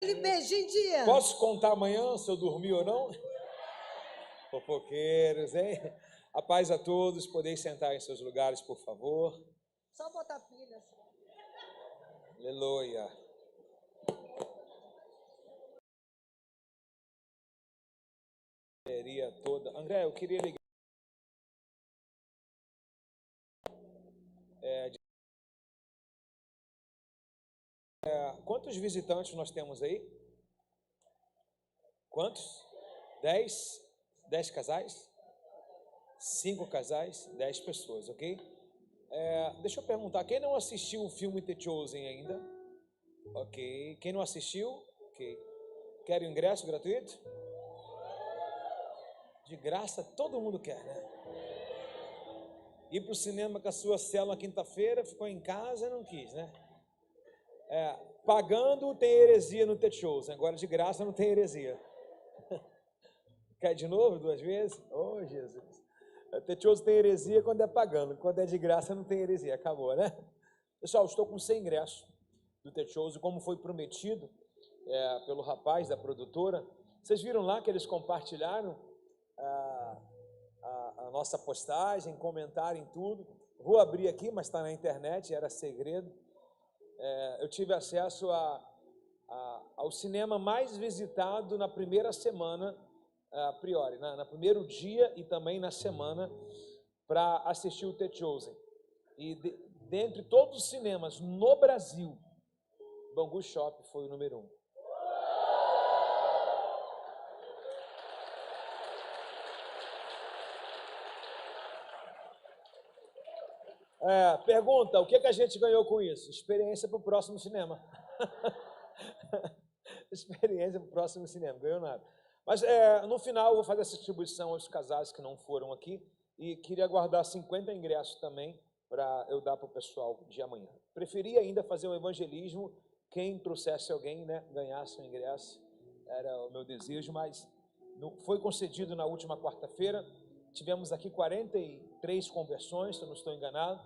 Aquele beijinho de anjo. Posso contar amanhã se eu dormi ou não? Fofoqueiros, hein? A paz a todos, podeis sentar em seus lugares, por favor. Só botar pilha. Aleluia. Toda. André, eu queria ligar. Quantos visitantes nós temos aí? Quantos? 10? 10 casais? 5 casais? 10 pessoas, ok? Deixa eu perguntar, quem não assistiu o filme The Chosen ainda? Ok. Quem não assistiu? Ok. Quer o ingresso gratuito? De graça, todo mundo quer, né? Ir para o cinema com a sua célula na quinta-feira, ficou em casa e não quis, né? Pagando tem heresia no The Chosen, agora de graça não tem heresia. Quer de novo, 2 vezes? Oh, Jesus. O The Chosen tem heresia quando é pagando, quando é de graça não tem heresia, acabou, né? Pessoal, estou com 100 ingressos do The Chosen, como foi prometido pelo rapaz da produtora. Vocês viram lá que eles compartilharam a nossa postagem, comentaram em tudo. Vou abrir aqui, mas está na internet, era segredo. Eu tive acesso ao cinema mais visitado na primeira semana, a priori, no primeiro dia e também na semana, para assistir o The Chosen. E dentre todos os cinemas no Brasil, Bangu Shopping foi o número 1. Pergunta, o que a gente ganhou com isso? Experiência para o próximo cinema. Experiência para o próximo cinema, ganhou nada. Mas no final eu vou fazer essa distribuição aos casais que não foram aqui e queria guardar 50 ingressos também para eu dar para o pessoal de amanhã. Preferi ainda fazer um evangelismo, quem trouxesse alguém, né, ganhasse um ingresso, era o meu desejo, mas não foi concedido na última quarta-feira. Tivemos aqui 43 conversões, se eu não estou enganado,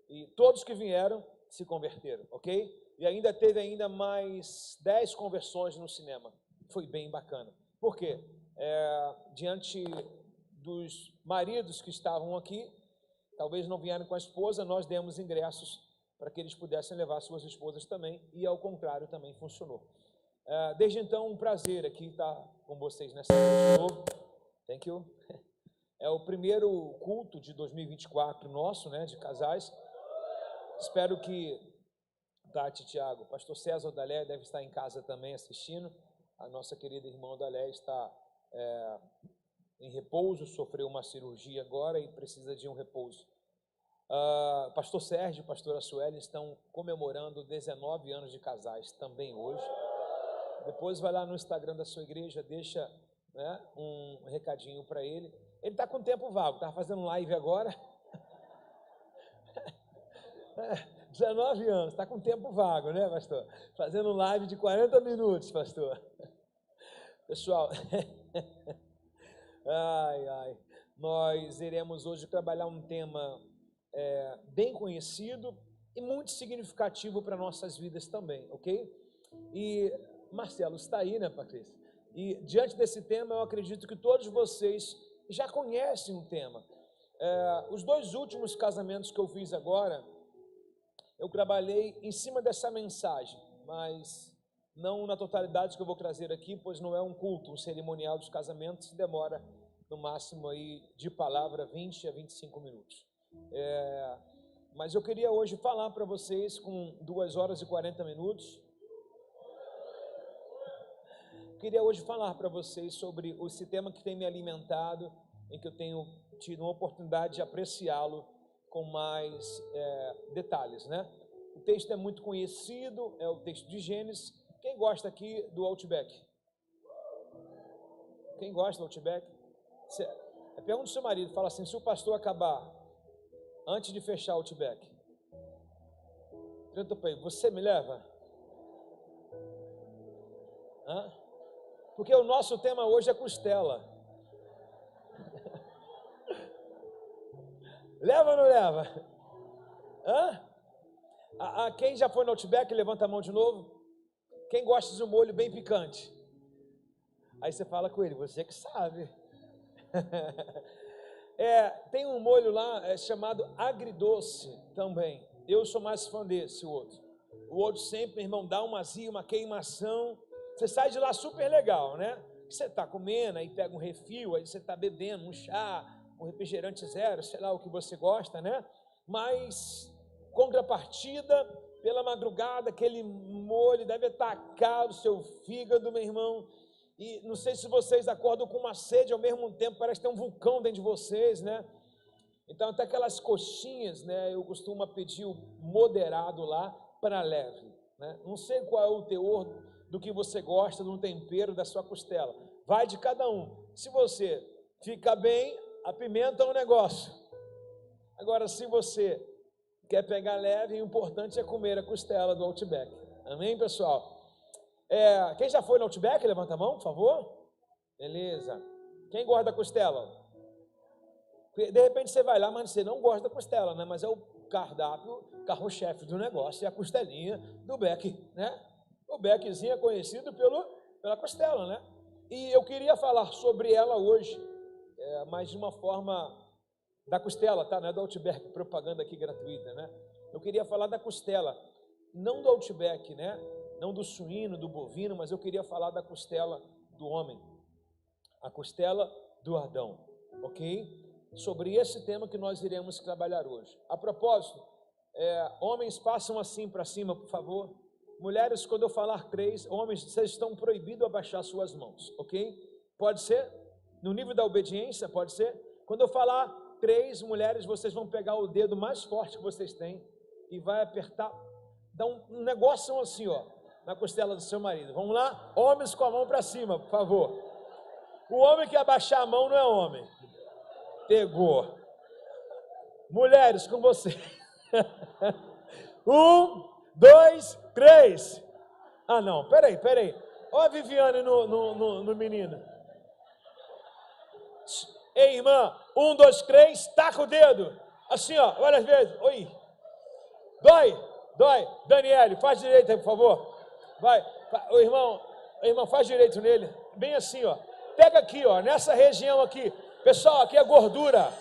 e todos que vieram se converteram, ok? E ainda teve mais 10 conversões no cinema. Foi bem bacana. Por quê? Diante dos maridos que estavam aqui, talvez não vieram com a esposa, nós demos ingressos para que eles pudessem levar suas esposas também, e ao contrário também funcionou. Desde então, um prazer aqui estar com vocês nessa noite de novo. Thank you. É o primeiro culto de 2024 nosso, né, de casais. Espero que Tati, Tiago, pastor César Odalé deve estar em casa também assistindo. A nossa querida irmã Odalé está em repouso, sofreu uma cirurgia agora e precisa de um repouso. Pastor Sérgio e pastora Sueli estão comemorando 19 anos de casais também hoje. Depois vai lá no Instagram da sua igreja, deixa, né, um recadinho para ele. Ele está com tempo vago, está fazendo live agora. 19 anos, está com tempo vago, né, pastor? Fazendo live de 40 minutos, pastor. Pessoal, nós iremos hoje trabalhar um tema bem conhecido e muito significativo para nossas vidas também, ok? E Marcelo está aí, né, Patrícia? E diante desse tema, eu acredito que todos vocês já conhecem o tema. Os 2 últimos casamentos que eu fiz agora, eu trabalhei em cima dessa mensagem, mas não na totalidade que eu vou trazer aqui, pois não é um culto, um cerimonial dos casamentos, demora no máximo aí de palavra 20 a 25 minutos. Mas eu queria hoje falar para vocês com 2 horas e 40 minutos. Queria hoje falar para vocês sobre esse tema que tem me alimentado, em que eu tenho tido uma oportunidade de apreciá-lo com mais detalhes, né? O texto é muito conhecido, é o texto de Gênesis. Quem gosta aqui do Outback? Quem gosta do Outback? Pergunta ao seu marido, fala assim, se o pastor acabar antes de fechar o Outback, pergunta para ele, você me leva? Porque o nosso tema hoje é costela. Leva ou não leva? Quem já foi no Outback, levanta a mão de novo. Quem gosta de um molho bem picante? Aí você fala com ele, você que sabe. Tem um molho lá chamado agridoce também. Eu sou mais fã desse outro. O outro sempre, meu irmão, dá uma azia, uma queimação. Você sai de lá super legal, né? Você está comendo, aí pega um refil, aí você está bebendo um chá, um refrigerante zero, sei lá o que você gosta, né? Mas, contrapartida, pela madrugada, aquele molho deve atacar o seu fígado, meu irmão. E não sei se vocês acordam com uma sede ao mesmo tempo, parece que tem um vulcão dentro de vocês, né? Então, até aquelas coxinhas, né? Eu costumo pedir o moderado lá para leve, né? Não sei qual é o teor do que você gosta, do tempero da sua costela. Vai de cada um. Se você fica bem, apimenta o negócio. Agora, se você quer pegar leve, o importante é comer a costela do Outback. Amém, pessoal? Quem já foi no Outback, levanta a mão, por favor. Beleza. Quem gosta da costela? De repente você vai lá, mas você não gosta da costela, né? Mas é o cardápio, carro-chefe do negócio, é a costelinha do Beck, né? O Beckzinho é conhecido pela costela, né? E eu queria falar sobre ela hoje, mas de uma forma da costela, tá? Não é do Outback, propaganda aqui gratuita, né? Eu queria falar da costela, não do Outback, né? Não do suíno, do bovino, mas eu queria falar da costela do homem, a costela do Adão, ok? Sobre esse tema que nós iremos trabalhar hoje. A propósito, homens, passam assim para cima, por favor. Mulheres, quando eu falar 3, homens, vocês estão proibidos a baixar suas mãos, ok? Pode ser? No nível da obediência, pode ser? Quando eu falar 3, mulheres, vocês vão pegar o dedo mais forte que vocês têm e vai apertar, dá um negócio assim, ó, na costela do seu marido. Vamos lá? Homens com a mão para cima, por favor. O homem que abaixar a mão não é homem. Pegou. Mulheres, com você. 1, 2, 3. Ah, não, peraí. Olha a Viviane no menino. Ei, irmã, 1, 2, 3, taca o dedo. Assim, ó, várias vezes. Oi. Dói. Daniele, faz direito aí, por favor. Vai. O irmão, faz direito nele. Bem assim, ó. Pega aqui, ó, nessa região aqui. Pessoal, aqui é gordura.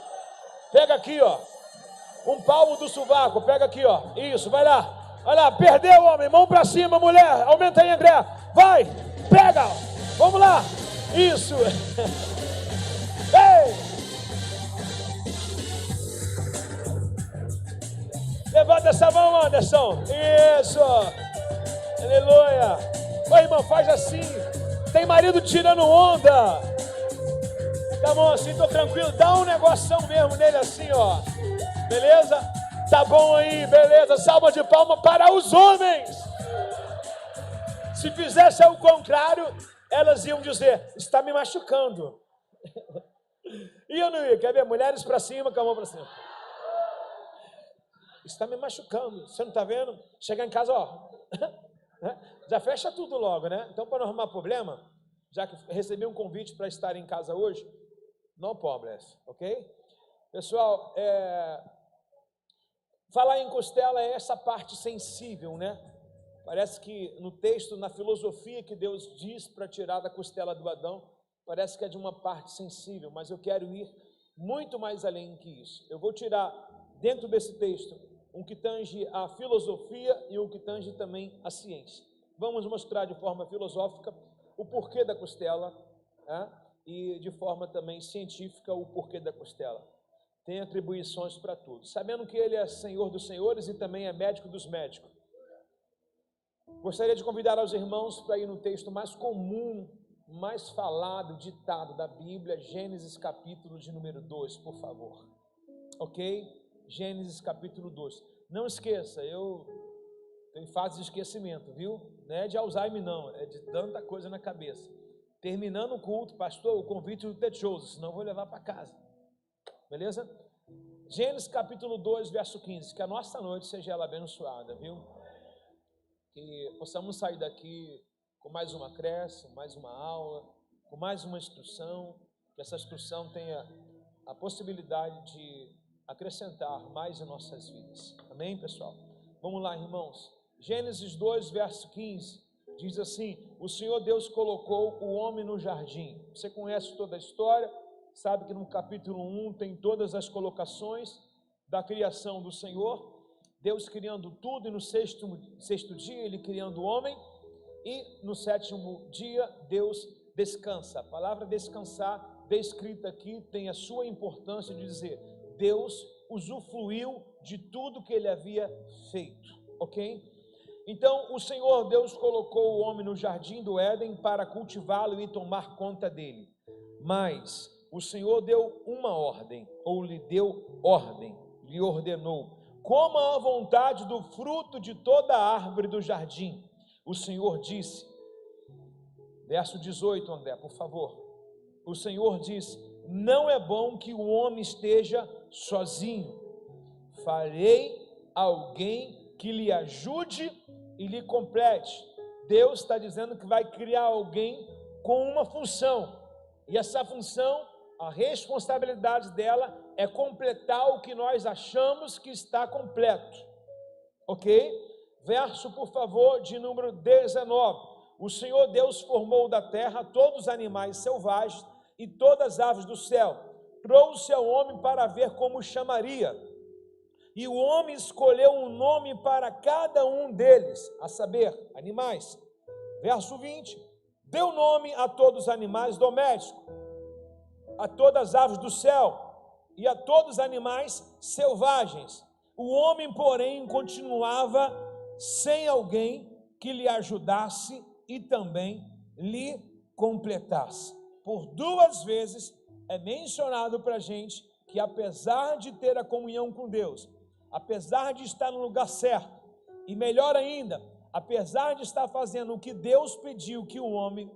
Pega aqui, ó. Um palmo do sovaco, pega aqui, ó. Isso, vai lá. Vai lá, perdeu, homem. Mão pra cima, mulher. Aumenta aí, André. Vai, pega. Vamos lá. Isso. Ei. Levanta essa mão, Anderson. Isso. Aleluia. Ô, irmão, faz assim. Tem marido tirando onda. Tá bom assim, tô tranquilo. Dá um negoção mesmo nele assim, ó. Beleza? Tá bom aí, beleza. Salva de palma para os homens. Se fizesse ao contrário, elas iam dizer, está me machucando. E eu não ia. Quer ver? Mulheres para cima, com a mão para cima. Está me machucando. Você não está vendo? Chegar em casa, ó. Já fecha tudo logo, né? Então, para não arrumar problema, já que recebi um convite para estar em casa hoje, no problems, ok? Pessoal, falar em costela é essa parte sensível, né? Parece que no texto, na filosofia que Deus diz para tirar da costela do Adão, parece que é de uma parte sensível, mas eu quero ir muito mais além que isso. Eu vou tirar dentro desse texto um que tange a filosofia e um que tange também a ciência. Vamos mostrar de forma filosófica o porquê da costela, né? E de forma também científica o porquê da costela. Tem atribuições para tudo. Sabendo que ele é Senhor dos senhores e também é médico dos médicos. Gostaria de convidar os irmãos para ir no texto mais comum, mais falado, ditado da Bíblia, Gênesis capítulo de número 2, por favor. Ok? Gênesis capítulo 2. Não esqueça, eu tenho fase de esquecimento, viu? Não é de Alzheimer não, é de tanta coisa na cabeça. Terminando o culto, pastor, o convite do techoso, senão eu vou levar para casa. Beleza? Gênesis capítulo 2, verso 15. Que a nossa noite seja ela abençoada, viu? Que possamos sair daqui com mais uma creche, mais uma aula, com mais uma instrução. Que essa instrução tenha a possibilidade de acrescentar mais em nossas vidas. Amém, pessoal? Vamos lá, irmãos. Gênesis 2, verso 15. diz assim: o Senhor Deus colocou o homem no jardim. Você conhece toda a história, sabe que no capítulo 1 tem todas as colocações da criação do Senhor, Deus criando tudo, e no sexto dia Ele criando o homem, e no sétimo dia Deus descansa. A palavra descansar, descrita aqui, tem a sua importância de dizer, Deus usufruiu de tudo que Ele havia feito, ok? Então, o Senhor Deus colocou o homem no jardim do Éden para cultivá-lo e tomar conta dele. Mas o Senhor deu uma ordem, ou lhe deu ordem, lhe ordenou: coma à vontade do fruto de toda a árvore do jardim. O Senhor disse, verso 18, André, por favor. O Senhor disse: não é bom que o homem esteja sozinho. Farei alguém que lhe ajude e lhe complete. Deus está dizendo que vai criar alguém com uma função, e essa função, a responsabilidade dela é completar o que nós achamos que está completo, ok? Verso, por favor, de número 19. O Senhor Deus formou da terra todos os animais selvagens e todas as aves do céu, trouxe ao homem para ver como o chamaria. E o homem escolheu um nome para cada um deles, a saber, animais. Verso 20, deu nome a todos os animais domésticos, a todas as aves do céu e a todos os animais selvagens. O homem, porém, continuava sem alguém que lhe ajudasse e também lhe completasse. Por duas vezes é mencionado para a gente que, apesar de ter a comunhão com Deus, apesar de estar no lugar certo, e melhor ainda, apesar de estar fazendo o que Deus pediu que o homem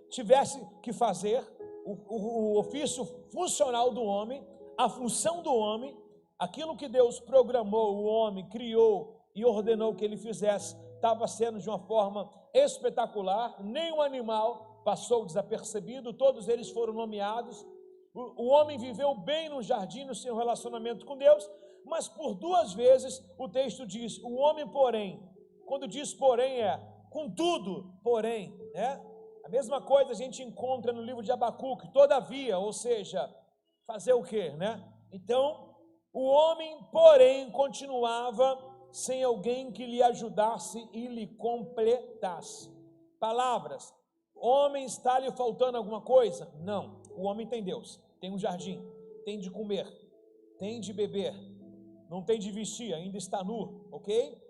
tivesse que fazer, o ofício funcional do homem, a função do homem, aquilo que Deus programou, o homem criou e ordenou que ele fizesse, estava sendo de uma forma espetacular. Nenhum animal passou desapercebido, todos eles foram nomeados. O homem viveu bem no jardim, no seu relacionamento com Deus, mas por duas vezes o texto diz, o homem porém, quando diz porém é, contudo, porém, né? A mesma coisa a gente encontra no livro de Abacuque, todavia, ou seja, fazer o quê, né? Então, o homem porém continuava sem alguém que lhe ajudasse e lhe completasse. Palavras, homem, está lhe faltando alguma coisa? Não, o homem tem Deus, tem um jardim, tem de comer, tem de beber, não tem de vestir, ainda está nu, ok?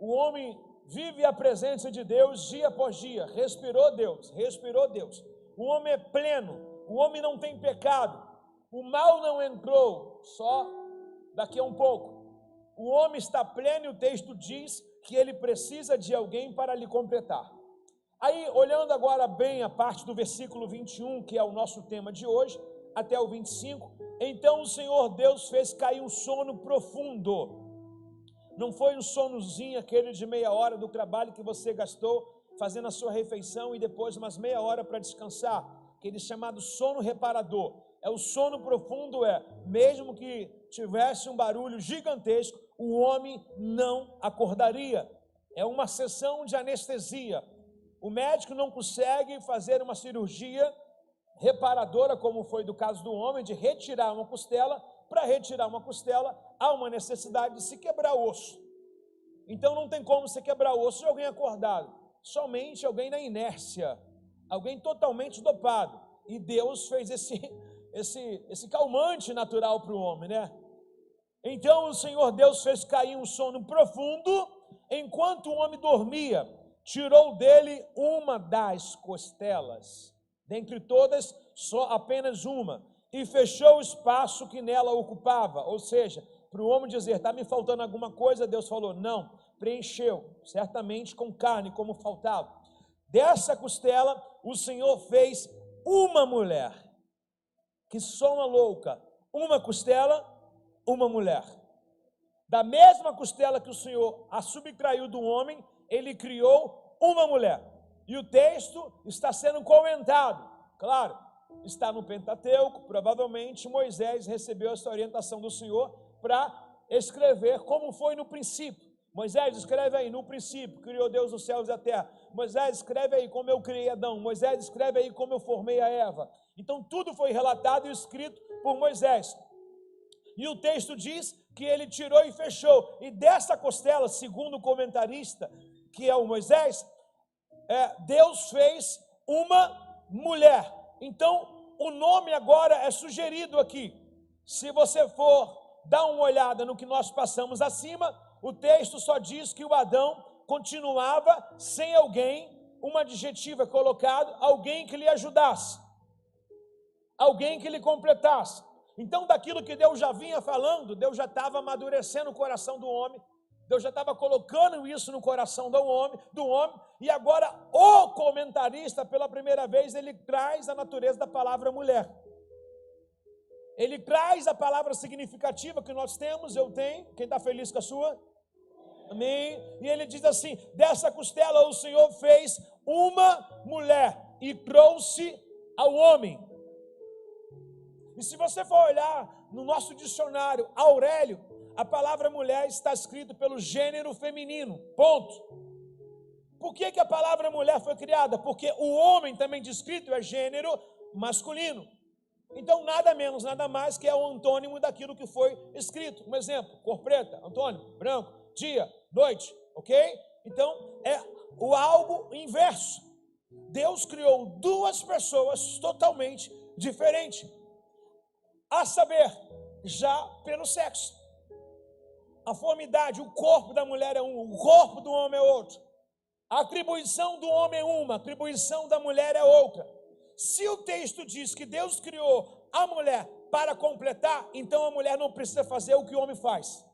O homem vive a presença de Deus dia após dia, respirou Deus. O homem é pleno, o homem não tem pecado, o mal não entrou, só daqui a um pouco. O homem está pleno e o texto diz que ele precisa de alguém para lhe completar. Aí, olhando agora bem a parte do versículo 21, que é o nosso tema de hoje, até o 25, então o Senhor Deus fez cair um sono profundo. Não foi um sonozinho aquele de meia hora do trabalho que você gastou fazendo a sua refeição e depois umas meia hora para descansar, aquele chamado sono reparador. É o sono profundo, mesmo que tivesse um barulho gigantesco, o homem não acordaria. É uma sessão de anestesia. O médico não consegue fazer uma cirurgia reparadora, como foi do caso do homem, de retirar uma costela. Para retirar uma costela, há uma necessidade de se quebrar o osso. Então não tem como se quebrar o osso de alguém acordado, somente alguém na inércia, alguém totalmente dopado. E Deus fez esse calmante natural para o homem, né? Então o Senhor Deus fez cair um sono profundo, enquanto o homem dormia, tirou dele uma das costelas, dentre todas, só apenas uma, e fechou o espaço que nela ocupava. Ou seja, para o homem dizer, está me faltando alguma coisa, Deus falou, não, preencheu, certamente com carne, como faltava. Dessa costela, o Senhor fez uma mulher. Que soma louca, uma costela, uma mulher. Da mesma costela que o Senhor a subtraiu do homem, ele criou uma mulher. E o texto está sendo comentado, claro, está no Pentateuco. Provavelmente Moisés recebeu essa orientação do Senhor para escrever como foi no princípio. Moisés, escreve aí, no princípio, criou Deus os céus e a terra. Moisés, escreve aí como eu criei Adão. Moisés, escreve aí como eu formei a Eva. Então, tudo foi relatado e escrito por Moisés. E o texto diz que ele tirou e fechou. E dessa costela, segundo o comentarista, que é o Moisés, Deus fez uma mulher. Então, o nome agora é sugerido aqui. Se você for dar uma olhada no que nós passamos acima, o texto só diz que o Adão continuava sem alguém, um adjetivo é colocado, alguém que lhe ajudasse, alguém que lhe completasse. Então, daquilo que Deus já vinha falando, Deus já estava amadurecendo o coração do homem, Deus já estava colocando isso no coração do homem, e agora o comentarista, pela primeira vez, ele traz a natureza da palavra mulher. Ele traz a palavra significativa que nós temos, eu tenho, quem está feliz com a sua? Amém? E ele diz assim, dessa costela o Senhor fez uma mulher e trouxe ao homem. E se você for olhar no nosso dicionário, Aurélio, a palavra mulher está escrita pelo gênero feminino, ponto. Por que a palavra mulher foi criada? Porque o homem também descrito é gênero masculino. Então, nada menos, nada mais que é o antônimo daquilo que foi escrito. Um exemplo, cor preta, antônimo, branco, dia, noite, ok? Então, é o algo inverso. Deus criou duas pessoas totalmente diferentes. A saber, já pelo sexo. A forma-idade, o corpo da mulher é um, o corpo do homem é outro. A atribuição do homem é uma, a atribuição da mulher é outra. Se o texto diz que Deus criou a mulher para completar, então a mulher não precisa fazer o que o homem faz.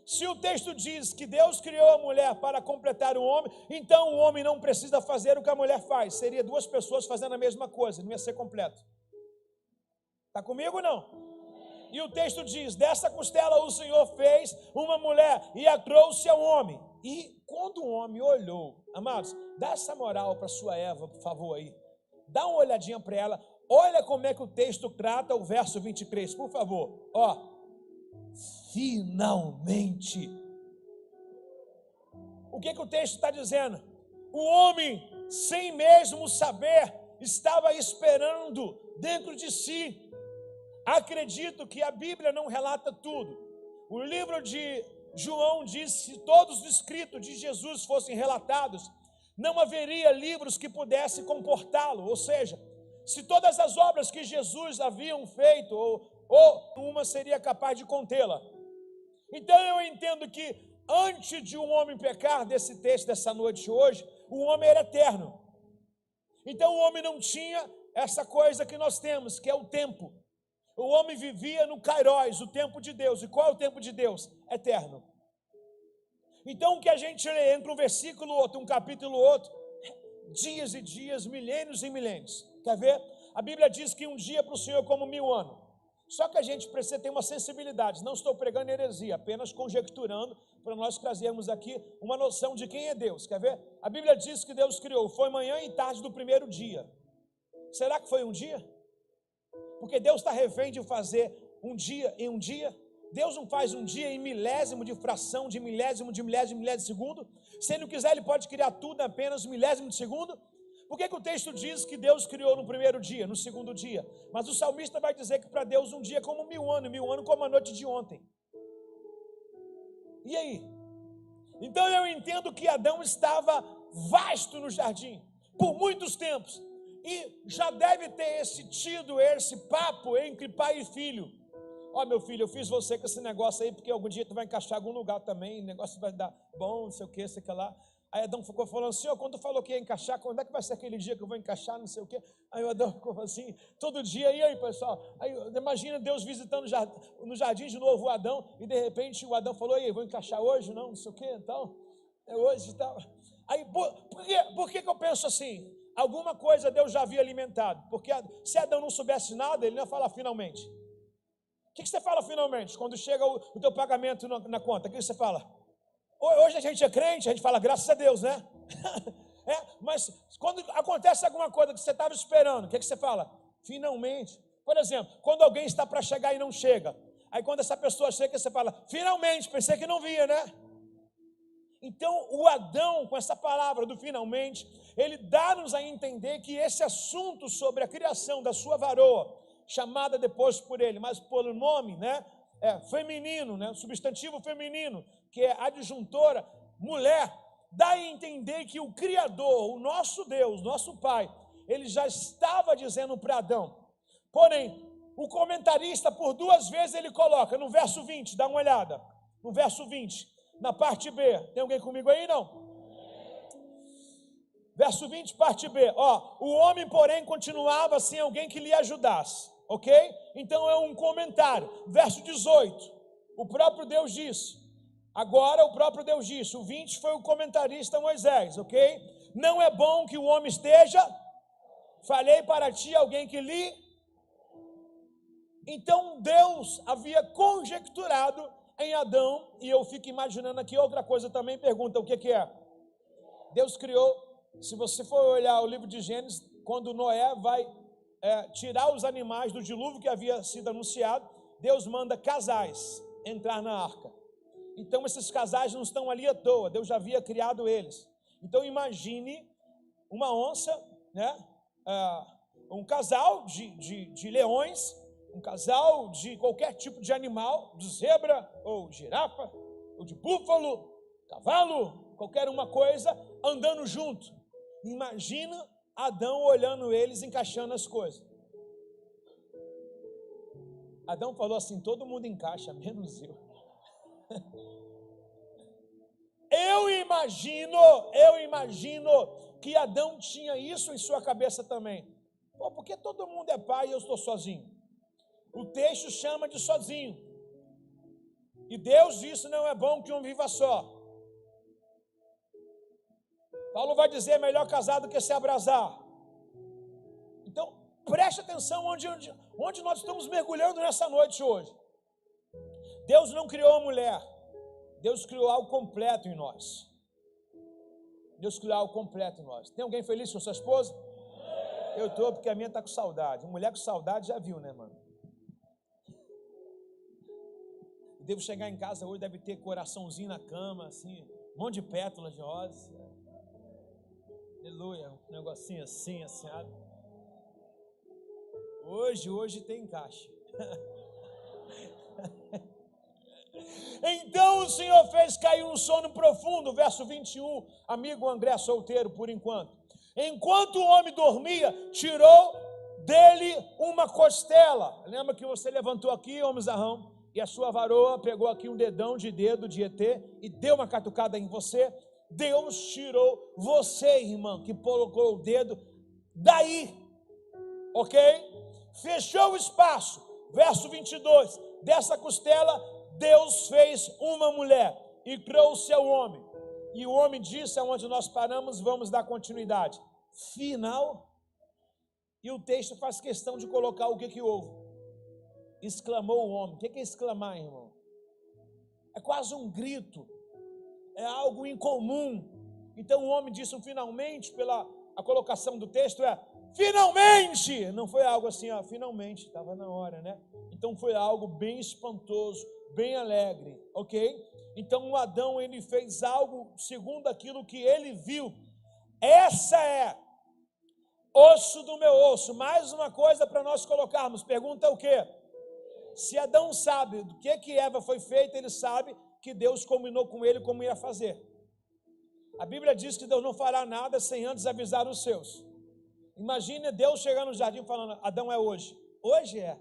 Se o texto diz que Deus criou a mulher para completar o homem, então o homem não precisa fazer o que a mulher faz. Seria duas pessoas fazendo a mesma coisa, não ia ser completo. Está comigo ou não? E o texto diz, dessa costela o Senhor fez uma mulher e a trouxe ao homem. E quando o homem olhou, amados, dá essa moral para sua Eva, por favor, aí. Dá uma olhadinha para ela. Olha como é que o texto trata o verso 23, por favor. Ó, finalmente. O que o texto está dizendo? O homem, sem mesmo saber, estava esperando dentro de si. Acredito que a Bíblia não relata tudo. O livro de João diz que se todos os escritos de Jesus fossem relatados, não haveria livros que pudessem comportá-lo. Ou seja, se todas as obras que Jesus haviam feito, ou uma seria capaz de contê-la. Então eu entendo que antes de um homem pecar, desse texto dessa noite hoje, o homem era eterno. Então o homem não tinha essa coisa que nós temos, que é o tempo. O homem vivia no Kairos, o tempo de Deus. E qual é o tempo de Deus? Eterno. Então o que a gente lê entre um versículo outro, um capítulo outro, dias e dias, milênios e milênios. Quer ver? A Bíblia diz que um dia para o Senhor é como 1000 anos. Só que a gente precisa ter uma sensibilidade. Não estou pregando heresia, apenas conjecturando para nós trazermos aqui uma noção de quem é Deus. Quer ver? A Bíblia diz que Deus criou, foi manhã e tarde do primeiro dia. Será que foi um dia? Porque Deus está refém de fazer um dia em um dia. Deus não faz um dia em milésimo de fração, de milésimo de segundo. Se Ele não quiser, Ele pode criar tudo em apenas milésimo de segundo. Por que o texto diz que Deus criou no primeiro dia, no segundo dia? Mas o salmista vai dizer que para Deus um dia é como 1000 anos, 1000 anos como a noite de ontem. E aí? Então eu entendo que Adão estava vasto no jardim, por muitos tempos. E já deve ter tido esse papo entre pai e filho. Ó, meu filho, eu fiz você com esse negócio aí, porque algum dia tu vai encaixar em algum lugar também, o negócio vai dar bom, não sei o que, sei o que lá. Aí Adão ficou falando, Senhor, quando tu falou que ia encaixar, quando é que vai ser aquele dia que eu vou encaixar, não sei o que. Aí o Adão ficou assim, todo dia, e aí pessoal, aí imagina Deus visitando no jardim de novo o Adão, e de repente o Adão falou, e aí, vou encaixar hoje, não sei o que, então, é hoje e tal. Aí, por que eu penso assim? Alguma coisa Deus já havia alimentado, porque se Adão não soubesse nada, ele não ia falar finalmente. O que você fala finalmente? Quando chega o teu pagamento na conta, o que você fala? Hoje a gente é crente, a gente fala graças a Deus, né? Mas quando acontece alguma coisa que você estava esperando, o que você fala? Finalmente. Por exemplo, quando alguém está para chegar e não chega, Aí quando essa pessoa chega, você fala, finalmente, pensei que não via, né? Então, o Adão, com essa palavra do finalmente, ele dá-nos a entender que esse assunto sobre a criação da sua varoa, chamada depois por ele, mas pelo nome, né, feminino, né, substantivo feminino, que é adjuntora, mulher, dá a entender que o Criador, o nosso Deus, nosso Pai, ele já estava dizendo para Adão. Porém, o comentarista, por 2 vezes, ele coloca, no verso 20, dá uma olhada, no verso 20, na parte B, tem alguém comigo aí, não? Verso 20, parte B, o homem, porém, continuava sem alguém que lhe ajudasse, ok? Então é um comentário. Verso 18, o próprio Deus disse, agora o próprio Deus disse, o 20 foi o comentarista Moisés, ok? Não é bom que o homem esteja, falei para ti alguém que lhe... Então Deus havia conjecturado em Adão, e eu fico imaginando aqui outra coisa também, pergunta o que é? Deus criou, se você for olhar o livro de Gênesis, quando Noé vai tirar os animais do dilúvio que havia sido anunciado, Deus manda casais entrar na arca. Então esses casais não estão ali à toa, Deus já havia criado eles. Então imagine uma onça, né? Um casal de leões, um casal de qualquer tipo de animal, de zebra, ou girafa, ou de búfalo, cavalo, qualquer uma coisa, andando junto. Imagina Adão olhando eles, encaixando as coisas. Adão falou assim, todo mundo encaixa, menos eu. Eu imagino que Adão tinha isso em sua cabeça também. Pô, porque todo mundo é pai e eu estou sozinho? O texto chama de sozinho. E Deus disse, não é bom que um viva só. Paulo vai dizer, melhor casar do que se abrasar. Então, preste atenção onde nós estamos mergulhando nessa noite hoje. Deus não criou a mulher. Deus criou algo completo em nós. Deus criou algo completo em nós. Tem alguém feliz com sua esposa? Eu estou, porque a minha está com saudade. Mulher com saudade já viu, né, mano? Devo chegar em casa hoje, deve ter coraçãozinho na cama, assim, um monte de pétalas de rosa. Aleluia, um negocinho assim, assinado. Hoje tem encaixe. Então o Senhor fez cair um sono profundo, verso 21, amigo André solteiro por enquanto. Enquanto o homem dormia, tirou dele uma costela. Lembra que você levantou aqui, homem zarrão? E a sua varoa pegou aqui um dedo de ET e deu uma catucada em você. Deus tirou você, irmã, que colocou o dedo daí, ok? Fechou o espaço, verso 22, dessa costela Deus fez uma mulher e trouxe ao homem. E o homem disse, aonde nós paramos, vamos dar continuidade. Final. E o texto faz questão de colocar o que houve. Exclamou o homem. O que é exclamar, irmão? É quase um grito. É algo incomum. Então o homem disse finalmente, pela a colocação do texto finalmente! Não foi algo assim, finalmente, estava na hora, né? Então foi algo bem espantoso, bem alegre, ok? Então o Adão, ele fez algo segundo aquilo que ele viu. Essa é osso do meu osso. Mais uma coisa para nós colocarmos. Pergunta o quê? Se Adão sabe do que Eva foi feita, ele sabe que Deus combinou com ele como ia fazer. A Bíblia diz que Deus não fará nada sem antes avisar os seus. Imagine Deus chegar no jardim falando, Adão é hoje. Hoje é.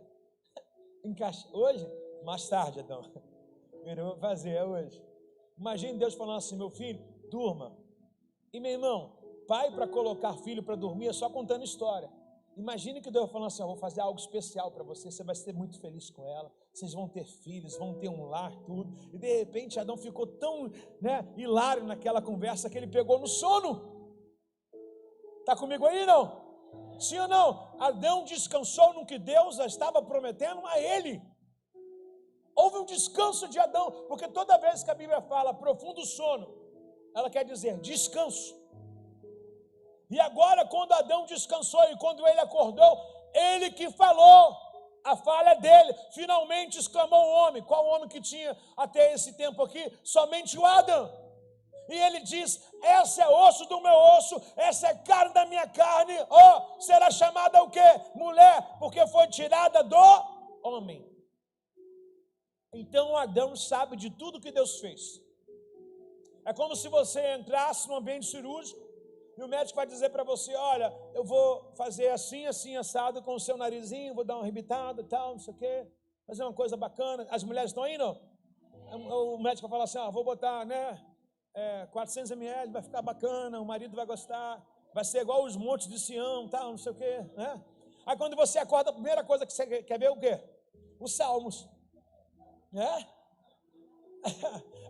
Encaixa. Hoje? Mais tarde, Adão. Eu vou fazer, é hoje. Imagine Deus falando assim, meu filho, durma. E meu irmão, pai para colocar filho para dormir é só contando história. Imagine que Deus falando assim, vou fazer algo especial para você, você vai ser muito feliz com ela, vocês vão ter filhos, vão ter um lar, tudo. E de repente Adão ficou tão hilário naquela conversa que ele pegou no sono. Está comigo aí, não? Sim ou não? Adão descansou no que Deus estava prometendo a ele. Houve um descanso de Adão, porque toda vez que a Bíblia fala profundo sono, ela quer dizer descanso. E agora, quando Adão descansou e quando ele acordou, ele que falou. A falha dele. Finalmente exclamou o homem. Qual homem que tinha até esse tempo aqui? Somente o Adão. E ele diz, essa é osso do meu osso, essa é carne da minha carne. Oh, será chamada o quê? Mulher, porque foi tirada do homem. Então Adão sabe de tudo que Deus fez. É como se você entrasse num ambiente cirúrgico e o médico vai dizer para você, olha, eu vou fazer assim, assim, assado com o seu narizinho, vou dar uma arrebitada e tal, não sei o quê, fazer uma coisa bacana. As mulheres estão aí, não? O médico vai falar assim, vou botar, 400 ml, vai ficar bacana, o marido vai gostar, vai ser igual os montes de Sião, tal, não sei o quê, né? Aí quando você acorda, a primeira coisa que você quer ver é o quê? Os salmos, né?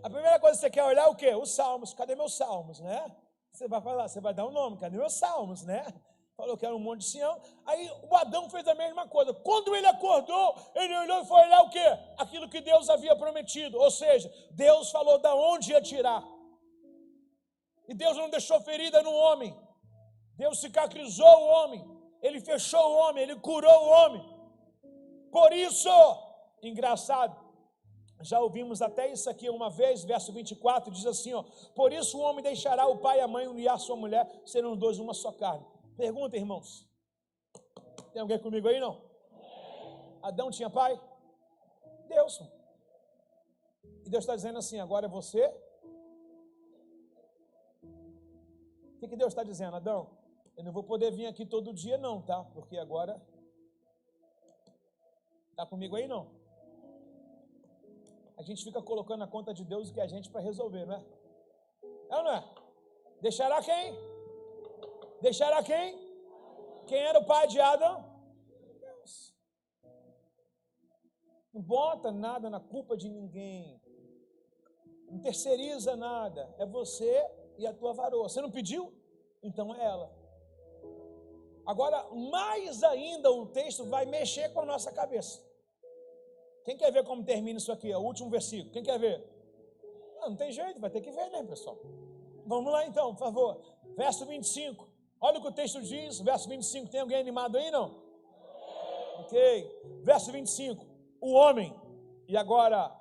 A primeira coisa que você quer olhar é o quê? Os salmos. Cadê meus salmos, né? Você vai falar, você vai dar um nome. Cadê meus salmos, né? Falou que era um monte de Sião. Aí o Adão fez a mesma coisa. Quando ele acordou, ele olhou e foi olhar o quê? Aquilo que Deus havia prometido. Ou seja, Deus falou da onde ia tirar. E Deus não deixou ferida no homem. Deus cicatrizou o homem. Ele fechou o homem, ele curou o homem. Por isso, engraçado, já ouvimos até isso aqui uma vez, verso 24, diz assim, por isso o homem deixará o pai e a mãe, unir a sua mulher, serão dois uma só carne. Pergunta, irmãos. Tem alguém comigo aí, não? Adão tinha pai? Deus. E Deus está dizendo assim, agora é você. O que Deus está dizendo, Adão? Eu não vou poder vir aqui todo dia não, tá? Porque agora... Está comigo aí, não? A gente fica colocando na conta de Deus o que é a gente para resolver, não é? É ou não é? Deixará quem? Deixará quem? Quem era o pai de Adão? Deus. Não bota nada na culpa de ninguém. Não terceiriza nada. É você e a tua varoa. Você não pediu? Então é ela. Agora, mais ainda o texto vai mexer com a nossa cabeça. Quem quer ver como termina isso aqui? É o último versículo. Quem quer ver? Não tem jeito, vai ter que ver, né, pessoal? Vamos lá então, por favor. Verso 25. Olha o que o texto diz. Verso 25. Tem alguém animado aí, não? Ok. Verso 25. O homem, e agora,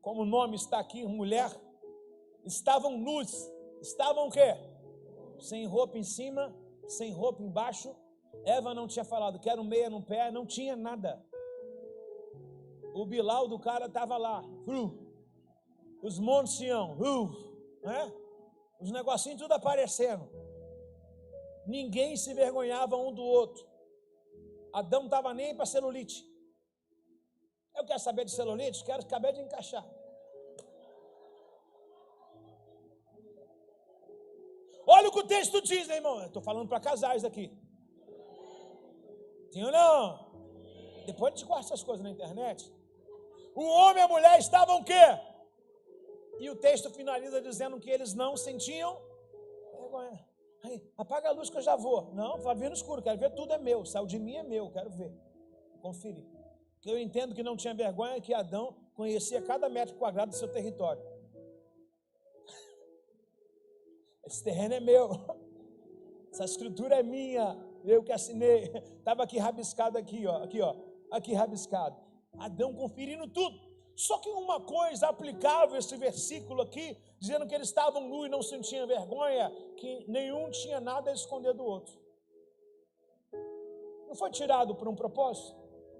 como o nome está aqui, mulher, estavam nus. Estavam o quê? Sem roupa em cima, sem roupa embaixo. Eva não tinha falado, quero meia no pé, não tinha nada. O Bilal do cara estava lá, os montes Sião, né? Os negocinhos tudo aparecendo. Ninguém se envergonhava um do outro. Adão não estava nem para celulite. Eu quero saber de celulite, quero saber de encaixar. Olha o que o texto diz, né, irmão? Eu estou falando para casais aqui. Sim ou não? Depois a gente corta essas coisas na internet. O homem e a mulher estavam o quê? E o texto finaliza dizendo que eles não sentiam vergonha. Aí, apaga a luz que eu já vou. Não, vai vir no escuro, quero ver, tudo é meu. Saiu de mim é meu, quero ver. Conferir. Eu entendo que não tinha vergonha, que Adão conhecia cada metro quadrado do seu território. Esse terreno é meu. Essa escritura é minha. Eu que assinei. Estava aqui rabiscado aqui, ó. Aqui rabiscado. Adão conferindo tudo. Só que uma coisa aplicável esse versículo aqui, dizendo que eles estavam nus e não sentiam vergonha, que nenhum tinha nada a esconder do outro. Não foi tirado por um propósito?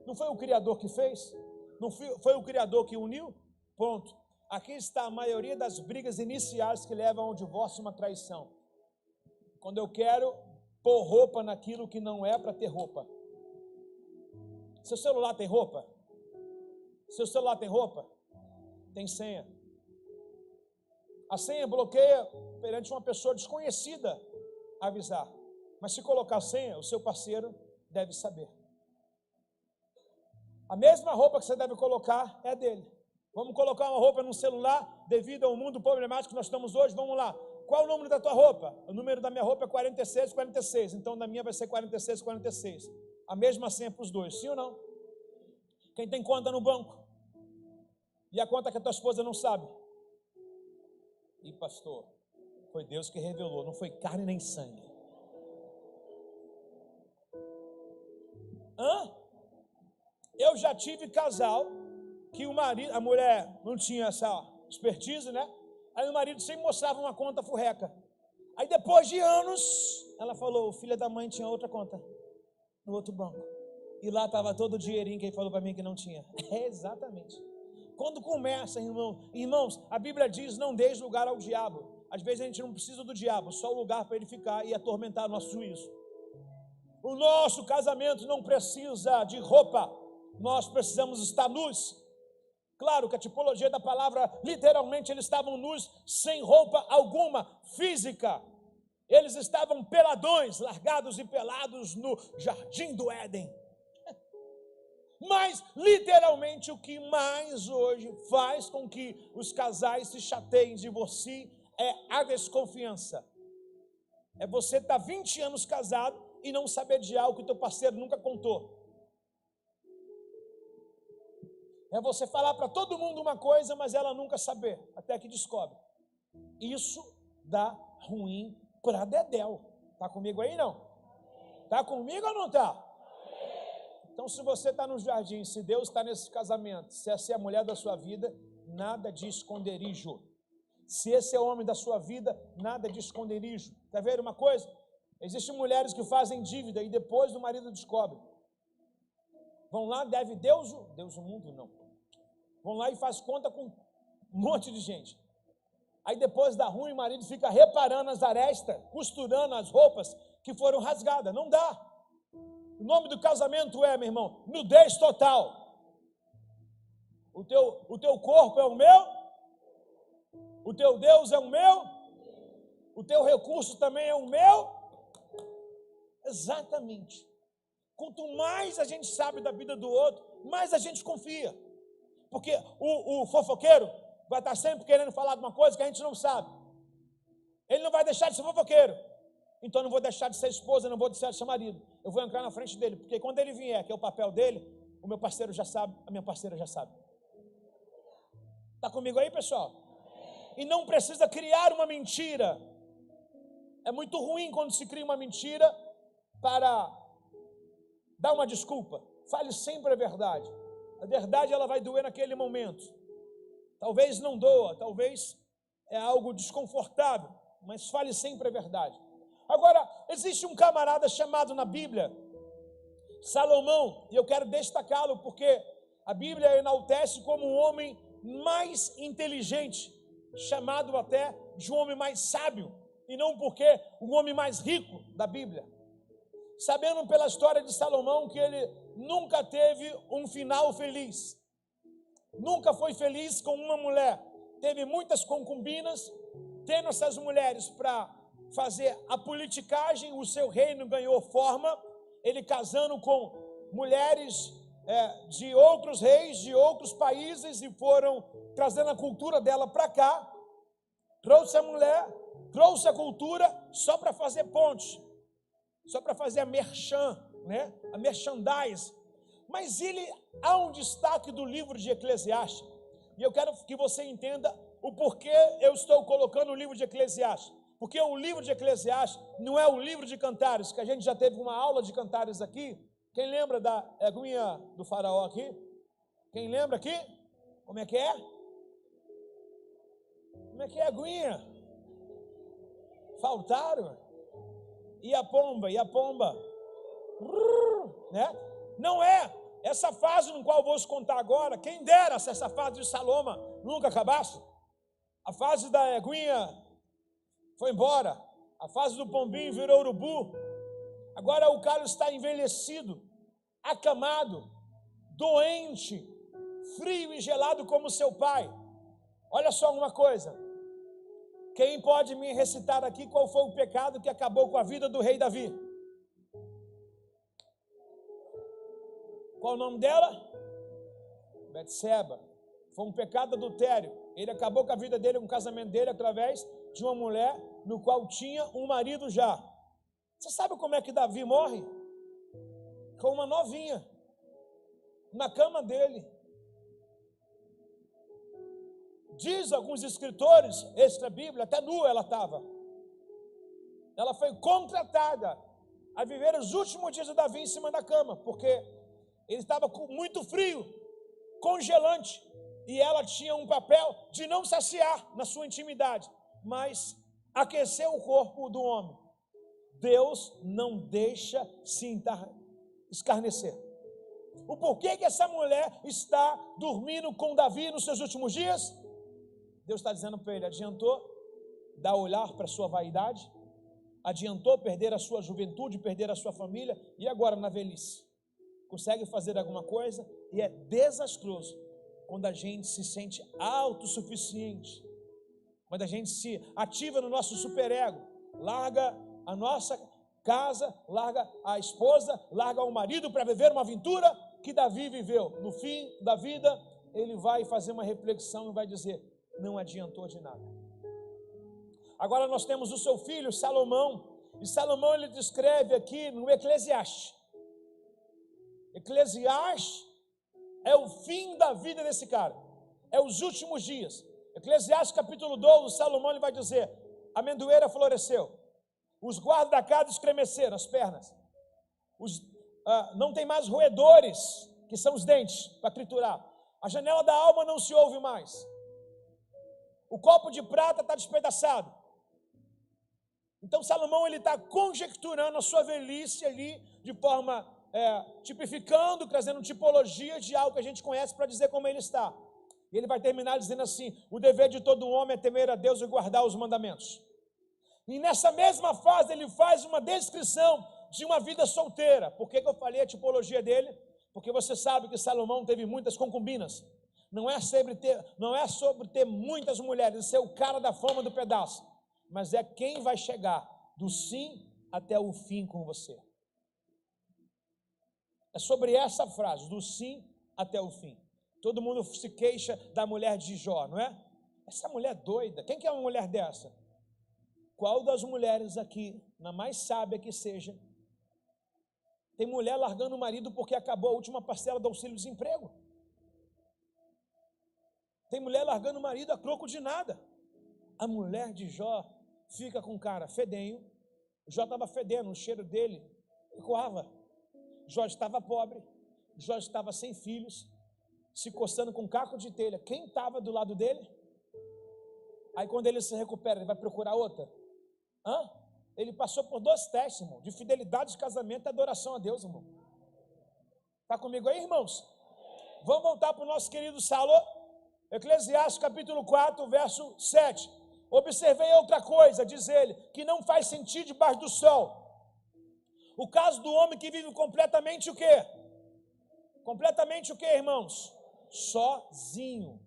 Não foi o Criador que fez? Não foi o Criador que uniu? Ponto. Aqui está a maioria das brigas iniciais que levam ao divórcio e uma traição. Quando eu quero pôr roupa naquilo que não é para ter roupa. Seu celular tem roupa? Seu celular tem roupa? Tem senha. A senha bloqueia perante uma pessoa desconhecida avisar. Mas se colocar a senha, o seu parceiro deve saber. A mesma roupa que você deve colocar é a dele. Vamos colocar uma roupa no celular devido ao mundo problemático que nós estamos hoje. Vamos lá. Qual o número da tua roupa? O número da minha roupa é 4646. Então, da minha vai ser 4646. A mesma senha para os dois. Sim ou não? Quem tem conta no banco? E a conta que a tua esposa não sabe? E pastor, foi Deus que revelou. Não foi carne nem sangue. Eu já tive casal que a mulher não tinha essa expertise, né? Aí o marido sempre mostrava uma conta furreca. Aí depois de anos, ela falou, o filho da mãe tinha outra conta, no outro banco. E lá estava todo o dinheirinho que ele falou para mim que não tinha. É exatamente. Quando começa, irmãos, a Bíblia diz, não deixe lugar ao diabo. Às vezes a gente não precisa do diabo, só o lugar para ele ficar e atormentar nosso juízo. O nosso casamento não precisa de roupa, nós precisamos estar nus. Claro que a tipologia da palavra, literalmente, eles estavam nus, sem roupa alguma, física. Eles estavam peladões, largados e pelados no jardim do Éden. Mas, literalmente, o que mais hoje faz com que os casais se chateiem, divorciem, é a desconfiança. É você estar 20 anos casado e não saber de algo que teu parceiro nunca contou. É você falar para todo mundo uma coisa, mas ela nunca saber, até que descobre. Isso dá ruim para dedéu. Está comigo aí, não? Está comigo ou não está? Então, se você está no jardim, se Deus está nesse casamento, se essa é a mulher da sua vida, nada de esconderijo. Se esse é o homem da sua vida, nada de esconderijo. Quer ver uma coisa? Existem mulheres que fazem dívida e depois o marido descobre. Vão lá, deve Deus o mundo, não. Vão lá e faz conta com um monte de gente. Aí depois dá ruim, o marido fica reparando as arestas, costurando as roupas que foram rasgadas. Não dá. O nome do casamento é, meu irmão, nudez total. O teu corpo é o meu, o teu Deus é o meu, o teu recurso também é o meu. Exatamente. Quanto mais a gente sabe da vida do outro, mais a gente confia. Porque o fofoqueiro vai estar sempre querendo falar de uma coisa que a gente não sabe. Ele não vai deixar de ser fofoqueiro. Então eu não vou deixar de ser esposa, não vou deixar de ser marido. Eu vou entrar na frente dele, porque quando ele vier, que é o papel dele, o meu parceiro já sabe, a minha parceira já sabe. Está comigo aí, pessoal? E não precisa criar uma mentira. É muito ruim quando se cria uma mentira para dar uma desculpa. Fale sempre a verdade. A verdade ela vai doer naquele momento. Talvez não doa, talvez é algo desconfortável, mas fale sempre a verdade. Agora, existe um camarada chamado na Bíblia, Salomão, e eu quero destacá-lo porque a Bíblia enaltece como um homem mais inteligente, chamado até de um homem mais sábio, e não porque o homem mais rico da Bíblia. Sabendo pela história de Salomão que ele nunca teve um final feliz, nunca foi feliz com uma mulher, teve muitas concubinas, tendo essas mulheres para fazer a politicagem, o seu reino ganhou forma, ele casando com mulheres de outros reis, de outros países, e foram trazendo a cultura dela para cá, trouxe a mulher, trouxe a cultura só para fazer ponte, só para fazer a merchan, né? A merchandise. Mas há um destaque do livro de Eclesiastes, e eu quero que você entenda o porquê eu estou colocando o livro de Eclesiastes. Porque o livro de Eclesiastes não é o livro de Cantares, que a gente já teve uma aula de Cantares aqui. Quem lembra da aguinha do faraó aqui? Quem lembra aqui? Como é que é? Como é que é a aguinha? Faltaram? E a pomba? Né? Não é essa fase no qual eu vou te contar agora. Quem dera se essa fase de Saloma nunca acabasse. A fase da aguinha foi embora, a fase do pombinho virou urubu. Agora o cara está envelhecido, acamado, doente, frio e gelado como seu pai. Olha só uma coisa, quem pode me recitar aqui qual foi o pecado que acabou com a vida do rei Davi? Qual o nome dela? Betseba. Foi um pecado adultério. Ele acabou com a vida dele, com o casamento dele, através de uma mulher no qual tinha um marido já. Você sabe como é que Davi morre? Com uma novinha na cama dele. Diz alguns escritores, extra Bíblia, até nua ela estava. Ela foi contratada a viver os últimos dias de Davi em cima da cama, porque Ele estava com muito frio, congelante, e ela tinha um papel de não saciar na sua intimidade, mas aquecer o corpo do homem. Deus não deixa se escarnecer. O porquê que essa mulher está dormindo com Davi nos seus últimos dias? Deus está dizendo para ele: adiantou dar olhar para a sua vaidade, adiantou perder a sua juventude, perder a sua família, e agora na velhice consegue fazer alguma coisa? E é desastroso quando a gente se sente autossuficiente, quando a gente se ativa no nosso superego, larga a nossa casa, larga a esposa, larga o marido para viver uma aventura que Davi viveu. No fim da vida, ele vai fazer uma reflexão e vai dizer: não adiantou de nada. Agora nós temos o seu filho Salomão, e Salomão ele descreve aqui no Eclesiastes. Eclesiastes é o fim da vida desse cara, é os últimos dias. Eclesiastes capítulo 12, Salomão ele vai dizer: a amendoeira floresceu, os guardas da casa estremeceram as pernas, não tem mais roedores, que são os dentes para triturar, a janela da alma não se ouve mais, o copo de prata está despedaçado. Então Salomão ele está conjecturando a sua velhice ali, de forma tipificando, trazendo tipologia de algo que a gente conhece para dizer como ele está. E ele vai terminar dizendo assim: o dever de todo homem é temer a Deus e guardar os mandamentos. E nessa mesma fase ele faz uma descrição de uma vida solteira. Por que eu falei a tipologia dele? Porque você sabe que Salomão teve muitas concubinas. Não é sobre ter muitas mulheres, ser o cara da fama do pedaço, mas é quem vai chegar do sim até o fim com você. É sobre essa frase, do sim até o fim. Todo mundo se queixa da mulher de Jó, não é? Essa mulher doida, quem que é uma mulher dessa? Qual das mulheres aqui, na mais sábia que seja, tem mulher largando o marido porque acabou a última parcela do auxílio-desemprego? Tem mulher largando o marido a troco de nada. A mulher de Jó fica com o cara fedenho. Jó estava fedendo, o cheiro dele ecoava. Jó estava pobre, Jó estava sem filhos, se coçando com um caco de telha. Quem estava do lado dele? Aí quando ele se recupera, ele vai procurar outra? Ele passou por 2 testes, irmão, de fidelidade de casamento e adoração a Deus, irmão. Está comigo aí, irmãos? Vamos voltar para o nosso querido Salomão. Eclesiastes capítulo 4, verso 7. Observei outra coisa, diz ele, que não faz sentido debaixo do sol. O caso do homem que vive completamente o quê? Completamente o quê, irmãos? Sozinho.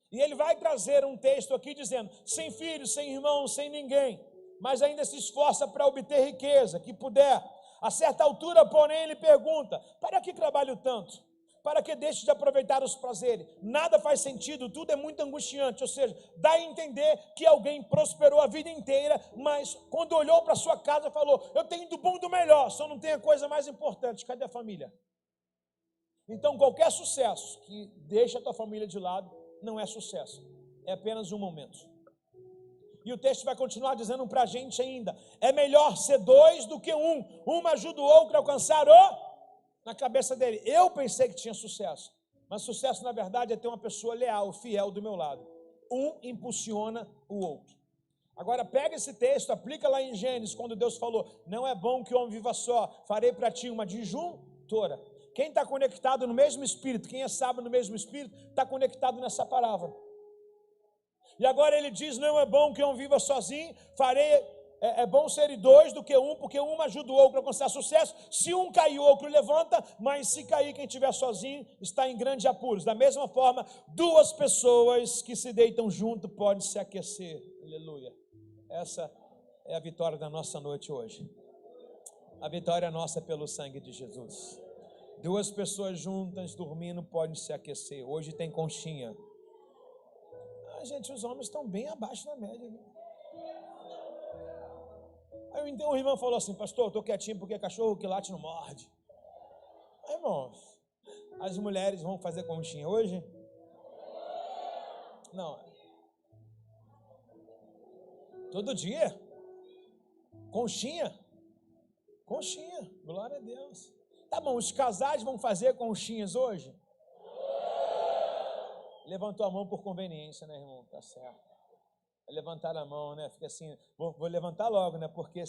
E ele vai trazer um texto aqui dizendo: sem filhos, sem irmãos, sem ninguém, mas ainda se esforça para obter riqueza, que puder. A certa altura, porém, ele pergunta: para que trabalho tanto? Para que deixe de aproveitar os prazeres? Nada faz sentido, tudo é muito angustiante. Ou seja, dá a entender que alguém prosperou a vida inteira, mas quando olhou para sua casa falou: eu tenho do bom e do melhor, só não tem a coisa mais importante. Cadê a família? Então qualquer sucesso que deixa a tua família de lado não é sucesso, é apenas um momento. E o texto vai continuar dizendo para a gente ainda: é melhor ser 2 do que um ajuda o outro a alcançar na cabeça dele. Eu pensei que tinha sucesso, mas sucesso na verdade é ter uma pessoa leal, fiel do meu lado. Um impulsiona o outro. Agora pega esse texto, aplica lá em Gênesis, quando Deus falou: não é bom que o homem viva só, farei para ti uma disjuntora. Quem está conectado no mesmo espírito, quem é sábio no mesmo espírito, está conectado nessa palavra. E agora ele diz: não é bom que um viva sozinho, é bom serem 2 do que um, porque um ajuda o outro a alcançar sucesso. Se um cair, o outro levanta, mas se cair quem estiver sozinho, está em grandes apuros. Da mesma forma, 2 pessoas que se deitam junto podem se aquecer. Aleluia. Essa é a vitória da nossa noite hoje. A vitória nossa é pelo sangue de Jesus. 2 pessoas juntas dormindo podem se aquecer. Hoje tem conchinha. Gente, os homens estão bem abaixo da média, né? Aí então o irmão falou assim: pastor, eu estou quietinho porque cachorro que late não morde. Aí, irmão, as mulheres vão fazer conchinha hoje? Não. Todo dia? Conchinha? Conchinha, glória a Deus. Tá bom, os casais vão fazer conchinhas hoje? Levantou a mão por conveniência, né, irmão? Tá certo. Levantar a mão, né? Fica assim, vou levantar logo, né? Porque,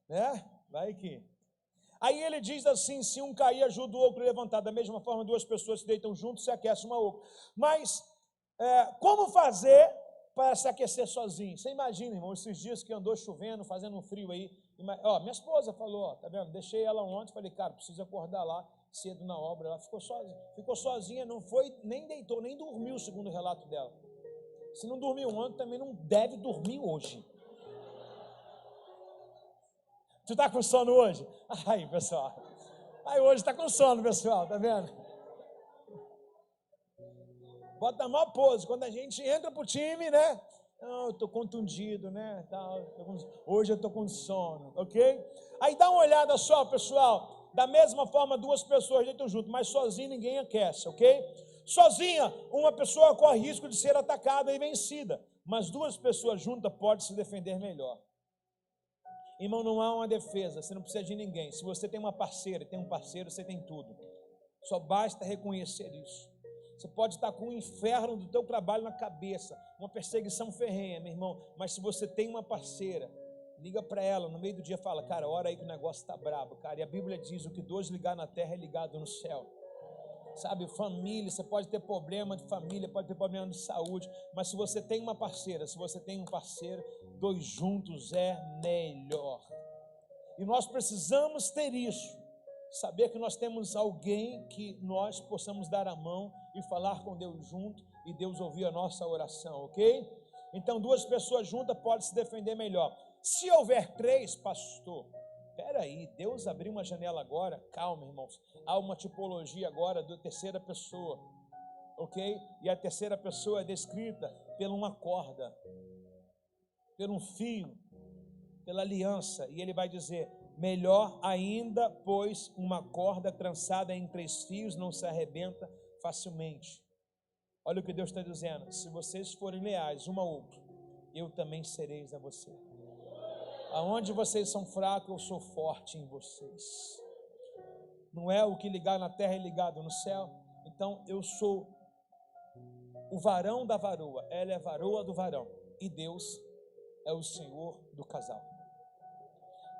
né? Vai que... Aí ele diz assim, se um cair, ajuda o outro a levantar. Da mesma forma, duas pessoas se deitam juntos, se aquecem uma outra. Mas, como fazer para se aquecer sozinho? Você imagina, irmão, esses dias que andou chovendo, fazendo um frio aí. Minha esposa falou, tá vendo? Deixei ela ontem, falei, cara, preciso acordar lá cedo na obra. Ela ficou sozinha, não foi, nem deitou, nem dormiu, segundo o relato dela. Se não dormiu ontem, também não deve dormir hoje. Tu tá com sono hoje? Aí, pessoal. Aí hoje tá com sono, pessoal, tá vendo? Bota a maior pose. Quando a gente entra pro time, né? Não, eu tô contundido, né? Hoje eu tô com sono, ok? Aí dá uma olhada só, pessoal. Da mesma forma, duas pessoas deitam junto, mas sozinho ninguém aquece, ok? Sozinha, uma pessoa corre risco de ser atacada e vencida, mas duas pessoas juntas podem se defender melhor. Irmão, não há uma defesa, você não precisa de ninguém. Se você tem uma parceira e tem um parceiro, você tem tudo. Só basta reconhecer isso. Você pode estar com o inferno do teu trabalho na cabeça, uma perseguição ferrenha, meu irmão, mas se você tem uma parceira, liga para ela, no meio do dia fala, cara, ora aí que o negócio está brabo, cara. E a Bíblia diz, o que dois ligar na terra é ligado no céu. Sabe, família, você pode ter problema de família, pode ter problema de saúde, mas se você tem uma parceira, se você tem um parceiro, dois juntos é melhor. E nós precisamos ter isso, saber que nós temos alguém que nós possamos dar a mão e falar com Deus junto e Deus ouvir a nossa oração, ok? Então, duas pessoas juntas podem se defender melhor. Se houver três, pastor, peraí, Deus abriu uma janela agora, calma, irmãos, há uma tipologia agora da terceira pessoa, ok? E a terceira pessoa é descrita por uma corda, por um fio, pela aliança, e ele vai dizer, melhor ainda, pois uma corda trançada em 3 fios não se arrebenta facilmente. Olha o que Deus está dizendo, se vocês forem leais um ao outro, eu também sereis a você. Aonde vocês são fracos, eu sou forte em vocês. Não é o que ligar na terra é ligado no céu? Então eu sou o varão da varoa, ela é a varoa do varão, e Deus é o Senhor do casal.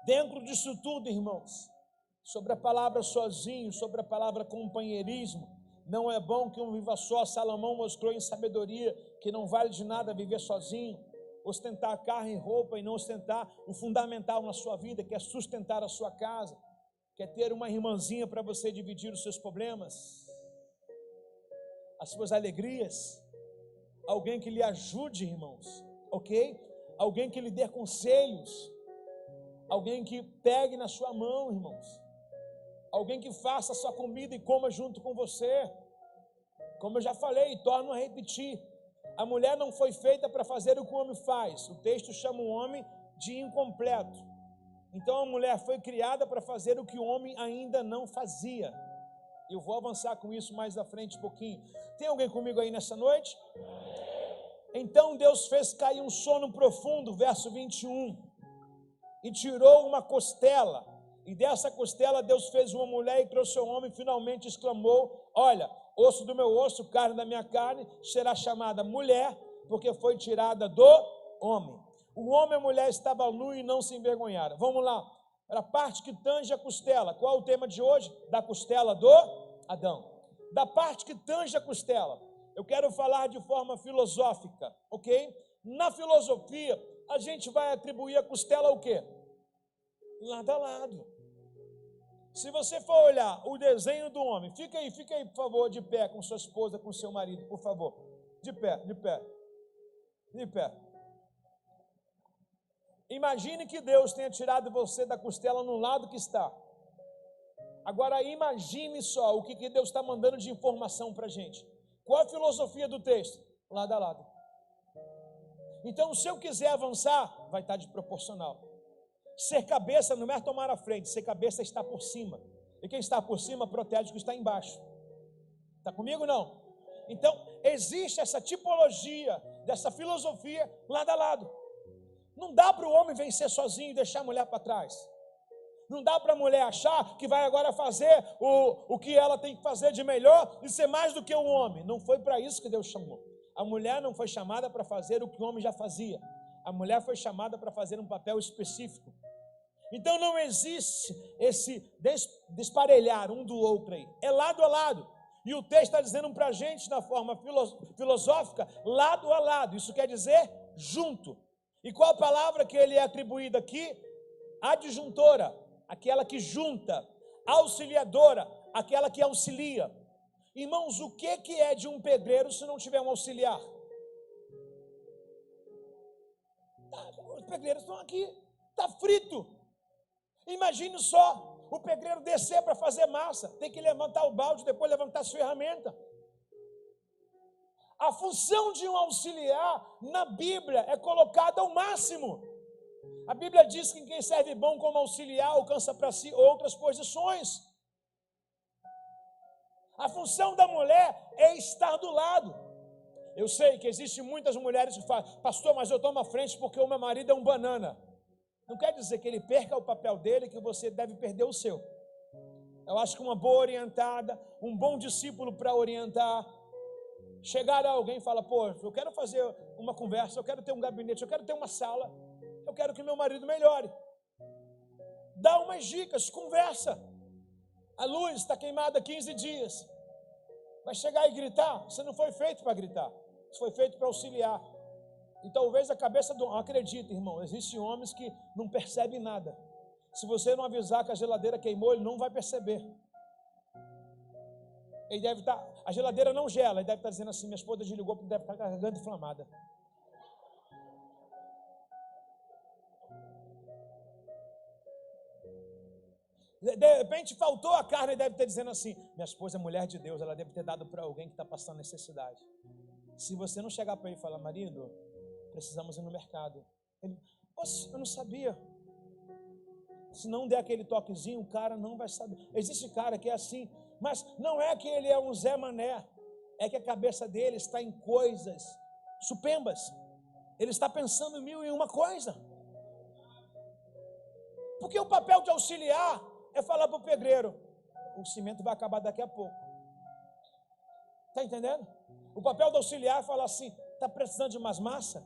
Dentro disso tudo, irmãos, sobre a palavra sozinho, sobre a palavra companheirismo, não é bom que um viva só. Salomão mostrou em sabedoria que não vale de nada viver sozinho, ostentar carro e roupa e não ostentar o fundamental na sua vida, que é sustentar a sua casa, que é ter uma irmãzinha para você dividir os seus problemas, as suas alegrias, alguém que lhe ajude, irmãos, ok? Alguém que lhe dê conselhos, alguém que pegue na sua mão, irmãos, alguém que faça a sua comida e coma junto com você. Como eu já falei, torno a repetir, a mulher não foi feita para fazer o que o homem faz. O texto chama o homem de incompleto. Então a mulher foi criada para fazer o que o homem ainda não fazia. Eu vou avançar com isso mais à frente um pouquinho. Tem alguém comigo aí nessa noite? Então Deus fez cair um sono profundo, verso 21, e tirou uma costela, e dessa costela Deus fez uma mulher e trouxe ao homem, e finalmente exclamou, olha, osso do meu osso, carne da minha carne, será chamada mulher, porque foi tirada do homem. O homem e a mulher estavam nus e não se envergonharam. Vamos lá, para a parte que tange a costela. Qual é o tema de hoje? Da costela do Adão. Da parte que tange a costela, eu quero falar de forma filosófica, ok? Na filosofia, a gente vai atribuir a costela ao quê? Lado a lado. Se você for olhar o desenho do homem, fica aí, por favor, de pé com sua esposa, com seu marido, por favor. De pé. Imagine que Deus tenha tirado você da costela no lado que está. Agora imagine só o que Deus está mandando de informação para a gente. Qual a filosofia do texto? Lado a lado. Então, se eu quiser avançar, vai estar de proporcional. Ser cabeça não é tomar a frente, ser cabeça é estar por cima. E quem está por cima protege o que está embaixo. Está comigo ou não? Então, existe essa tipologia, dessa filosofia lado a lado. Não dá para o homem vencer sozinho e deixar a mulher para trás. Não dá para a mulher achar que vai agora fazer o que ela tem que fazer de melhor e ser mais do que o homem. Não foi para isso que Deus chamou. A mulher não foi chamada para fazer o que o homem já fazia. A mulher foi chamada para fazer um papel específico. Então não existe esse desparelhar um do outro aí. É lado a lado. E o texto está dizendo para a gente, na forma filosófica, lado a lado. Isso quer dizer junto. E qual a palavra que ele é atribuído aqui? Adjuntora, aquela que junta. Auxiliadora, aquela que auxilia. Irmãos, o que é de um pedreiro se não tiver um auxiliar? Os pedreiros estão aqui, está frito. Imagine só, o pedreiro descer para fazer massa, tem que levantar o balde, depois levantar as ferramentas. A função de um auxiliar na Bíblia é colocada ao máximo. A Bíblia diz que quem serve bom como auxiliar alcança para si outras posições. A função da mulher é estar do lado. Eu sei que existem muitas mulheres que falam, pastor, mas eu tomo a frente porque o meu marido é um banana. Não quer dizer que ele perca o papel dele, que você deve perder o seu. Eu acho que uma boa orientada, um bom discípulo para orientar, chegar a alguém e falar, pô, eu quero fazer uma conversa, eu quero ter um gabinete, eu quero ter uma sala, eu quero que meu marido melhore. Dá umas dicas, conversa. A luz está queimada há 15 dias. Vai chegar e gritar? Você não foi feito para gritar. Você foi feito para auxiliar. E talvez a cabeça do... Acredita, irmão, existem homens que não percebem nada. Se você não avisar que a geladeira queimou, ele não vai perceber. Ele deve estar... A geladeira não gela. Ele deve estar dizendo assim, minha esposa desligou porque deve estar com a garganta inflamada. De repente faltou a carne e deve estar dizendo assim, minha esposa é mulher de Deus, ela deve ter dado para alguém que está passando necessidade. Se você não chegar para ele e falar, marido, precisamos ir no mercado. Ele, poxa, eu não sabia. Se não der aquele toquezinho, o cara não vai saber. Existe cara que é assim, mas não é que ele é um Zé Mané, é que a cabeça dele está em coisas supembas. Ele está pensando em 1001 coisa. Porque o papel de auxiliar é falar para o pedreiro, o cimento vai acabar daqui a pouco. Está entendendo? O papel do auxiliar é falar assim, está precisando de umas massas?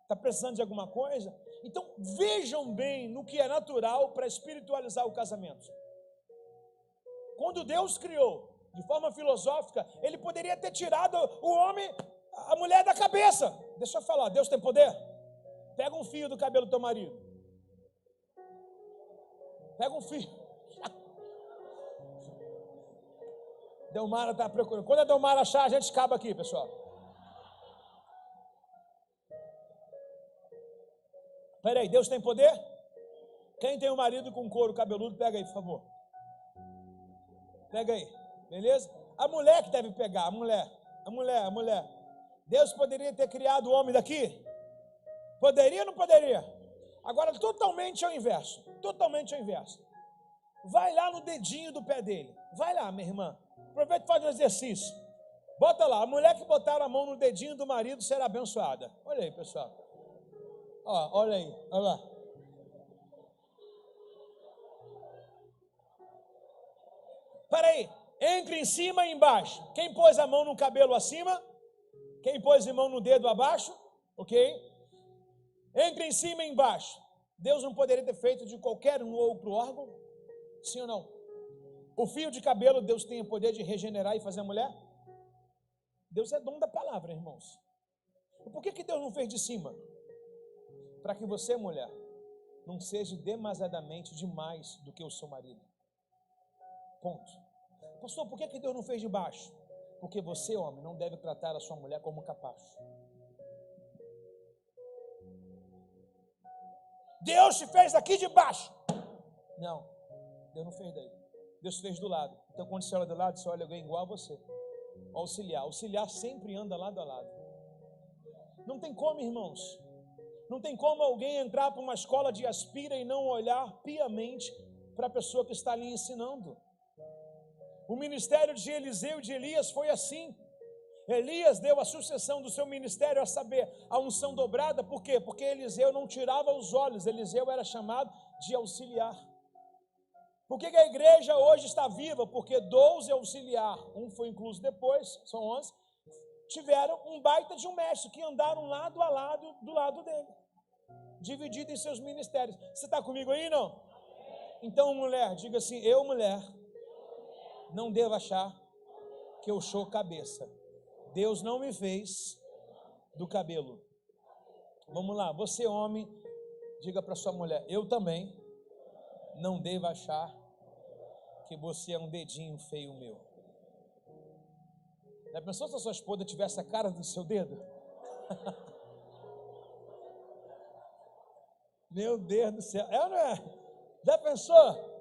Está precisando de alguma coisa? Então vejam bem no que é natural para espiritualizar o casamento. Quando Deus criou, de forma filosófica, Ele poderia ter tirado o homem, a mulher da cabeça. Deixa eu falar, Deus tem poder? Pega um fio do cabelo do teu marido. Pega um fio. Delmara está procurando. Quando a Delmara achar, a gente acaba aqui, pessoal. Peraí, Deus tem poder? Quem tem um marido com couro cabeludo, pega aí, por favor. Pega aí, beleza? A mulher que deve pegar, a mulher. Deus poderia ter criado o homem daqui? Poderia ou não poderia? Agora, totalmente ao inverso. Vai lá no dedinho do pé dele. Vai lá, minha irmã. Aproveita e faz um exercício. Bota lá. A mulher que botar a mão no dedinho do marido será abençoada. Olha aí, pessoal. Ó, olha aí. Olha lá. Peraí. Entre em cima e embaixo. Quem pôs a mão no cabelo acima? Quem pôs a mão no dedo abaixo? Ok? Entre em cima e embaixo. Deus não poderia ter feito de qualquer um outro órgão? Sim ou não? O fio de cabelo, Deus tem o poder de regenerar e fazer a mulher? Deus é dono da palavra, irmãos. E por que Deus não fez de cima? Para que você, mulher, não seja demasiadamente demais do que o seu marido. Ponto. Pastor, por que Deus não fez de baixo? Porque você, homem, não deve tratar a sua mulher como capacho. Deus te fez aqui de baixo. Não, Deus não fez daí. Deus fez do lado. Então, quando você olha do lado, você olha alguém igual a você. Auxiliar. Auxiliar sempre anda lado a lado. Não tem como, irmãos. Não tem como alguém entrar para uma escola de aspira e não olhar piamente para a pessoa que está ali ensinando. O ministério de Eliseu e de Elias foi assim. Elias deu a sucessão do seu ministério, a saber, a unção dobrada. Por quê? Porque Eliseu não tirava os olhos, Eliseu era chamado de auxiliar. Por que a igreja hoje está viva? Porque 12 auxiliar, um foi incluso depois, são 11, tiveram um baita de um mestre, que andaram lado a lado, do lado dele, dividido em seus ministérios. Você está comigo aí, não? Então, mulher, diga assim: eu, mulher, não devo achar que eu sou cabeça. Deus não me fez do cabelo. Vamos lá, você, homem, diga para sua mulher: eu também não devo achar que você é um dedinho feio meu. Já pensou se a sua esposa tivesse a cara do seu dedo? Meu Deus do céu, é ou não é? Já pensou?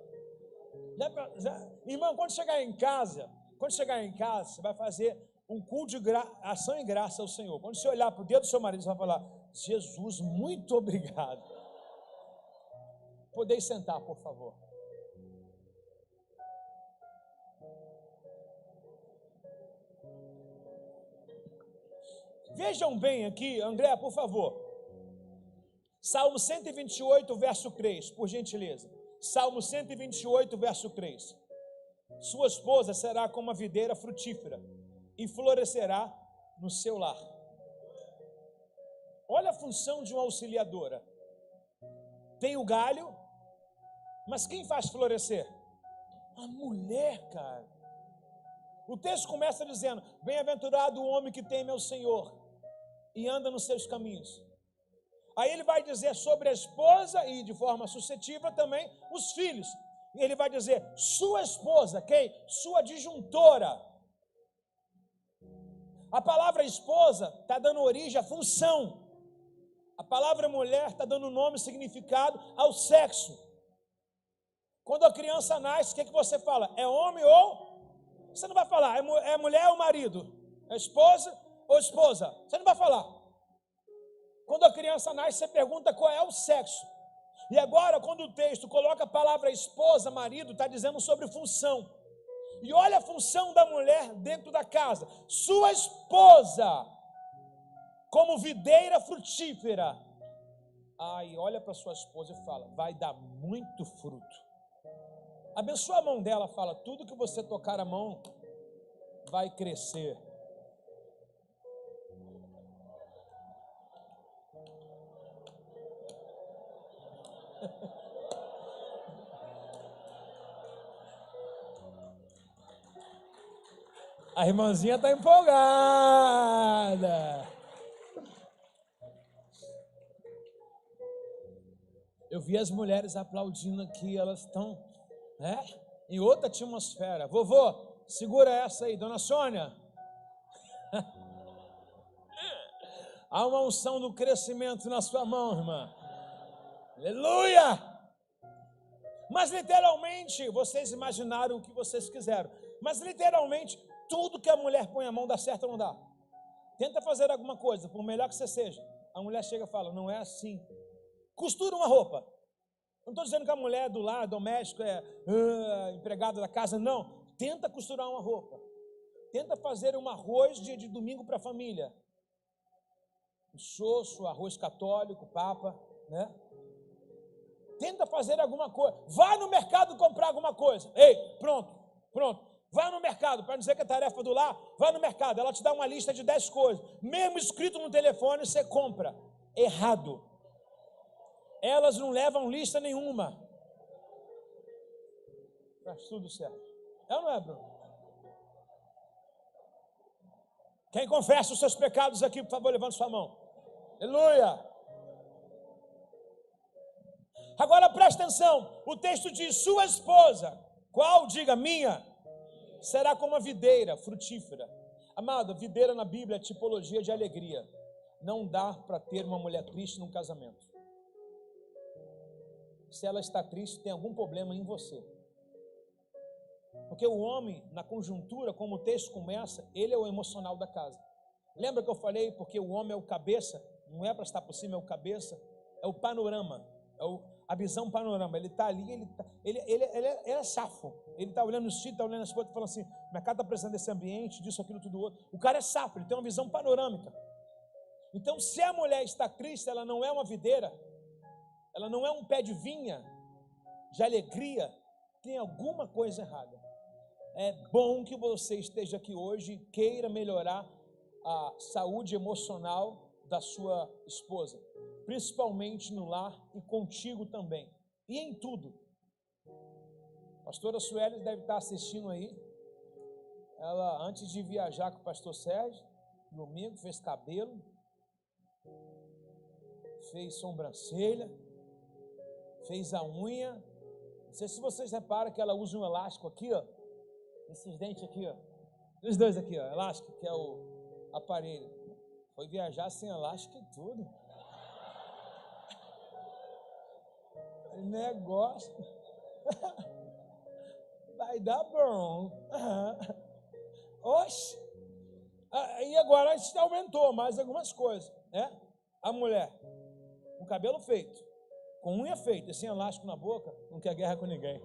Irmão, quando chegar em casa, você vai fazer um culto de ação e graça ao Senhor. Quando você olhar para o dedo do seu marido, você vai falar: Jesus, muito obrigado. Podeis sentar, por favor. Vejam bem aqui, André, por favor. Salmo 128, verso 3, por gentileza. Salmo 128, verso 3. Sua esposa será como uma videira frutífera e florescerá no seu lar. Olha a função de uma auxiliadora. Tem o galho, mas quem faz florescer? A mulher, cara. O texto começa dizendo: bem-aventurado o homem que teme ao Senhor e anda nos seus caminhos. Aí ele vai dizer sobre a esposa e, de forma suscetível, também os filhos. E ele vai dizer: sua esposa, quem? Sua disjuntora. A palavra esposa está dando origem à função. A palavra mulher está dando nome e significado ao sexo. Quando a criança nasce, o que você fala? É homem ou... Você não vai falar, é mulher ou marido? É esposa ou esposa? Você não vai falar. Quando a criança nasce, você pergunta qual é o sexo. E agora, quando o texto coloca a palavra esposa, marido, está dizendo sobre função. E olha a função da mulher dentro da casa. Sua esposa, como videira frutífera. Ai, olha para sua esposa e fala: vai dar muito fruto. Abençoa a mão dela, fala: tudo que você tocar a mão vai crescer. A irmãzinha está empolgada. Eu vi as mulheres aplaudindo aqui, elas estão, em outra atmosfera. Vovô, segura essa aí, dona Sônia. Há uma unção do crescimento na sua mão, irmã. Aleluia! Mas literalmente, vocês imaginaram o que vocês quiseram. Mas literalmente, tudo que a mulher põe a mão dá certo ou não dá? Tenta fazer alguma coisa, por melhor que você seja. A mulher chega e fala: não é assim. Costura uma roupa. Não estou dizendo que a mulher do lar, doméstico, é empregada da casa, não. Tenta costurar uma roupa. Tenta fazer um arroz de domingo para a família. Um soço, arroz católico, papa, né? Tenta fazer alguma coisa. Vai no mercado comprar alguma coisa. Ei, pronto. Vai no mercado, para dizer que é tarefa do lar, vai no mercado. Ela te dá uma lista de 10 coisas. Mesmo escrito no telefone, você compra. Errado. Elas não levam lista nenhuma. Faz tudo certo. É ou não é, Bruno? Quem confessa os seus pecados aqui, por favor, levante sua mão. Aleluia. Agora presta atenção. O texto diz: sua esposa, qual? Diga, minha, será como uma videira frutífera. Amado, videira na Bíblia é tipologia de alegria. Não dá para ter uma mulher triste num casamento. Se ela está triste, tem algum problema em você. Porque o homem, na conjuntura, como o texto começa, ele é o emocional da casa. Lembra que eu falei, porque o homem é o cabeça, não é para estar por cima, é o cabeça, é o panorama. A visão panorama. Ele está ali, ele é safo. Ele está olhando os filhos, está olhando as coisas, falando assim, minha casa está precisando desse ambiente, disso, aquilo, tudo outro. O cara é safo, ele tem uma visão panorâmica. Então, se a mulher está triste, ela não é uma videira, ela não é um pé de vinha, de alegria, tem alguma coisa errada. É bom que você esteja aqui hoje e queira melhorar a saúde emocional da sua esposa, principalmente no lar e contigo também, e em tudo. A pastora Sueli deve estar assistindo aí. Ela, antes de viajar com o pastor Sérgio, domingo, fez cabelo, fez sobrancelha, fez a unha. Não sei se vocês reparam que ela usa um elástico aqui, ó, esses dentes aqui, ó, os dois aqui, ó, elástico, que é o aparelho. Foi viajar sem elástico e tudo. Negócio. Vai dar bom. Oxe. E agora a gente aumentou mais algumas coisas, né? A mulher, com cabelo feito, com unha feita e sem elástico na boca, não quer guerra com ninguém.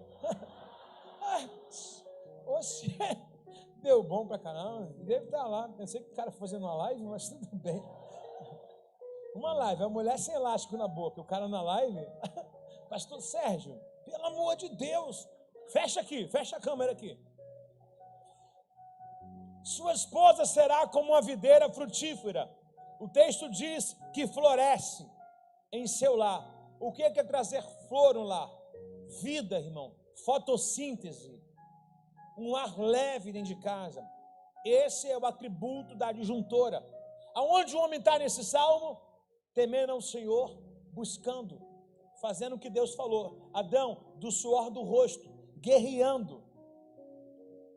Oxe, deu bom pra caramba. Deve estar lá. Pensei que o cara fazendo uma live, mas tudo bem. Uma live, a mulher sem elástico na boca, o cara na live. Pastor Sérgio, pelo amor de Deus, fecha aqui, fecha a câmera aqui. Sua esposa será como uma videira frutífera. O texto diz que floresce em seu lar. O que é trazer flor no lar? Vida, irmão, fotossíntese, um ar leve dentro de casa. Esse é o atributo da adjuntora. Aonde o homem está nesse salmo? Temendo ao Senhor, buscando, fazendo o que Deus falou. Adão, do suor do rosto, guerreando,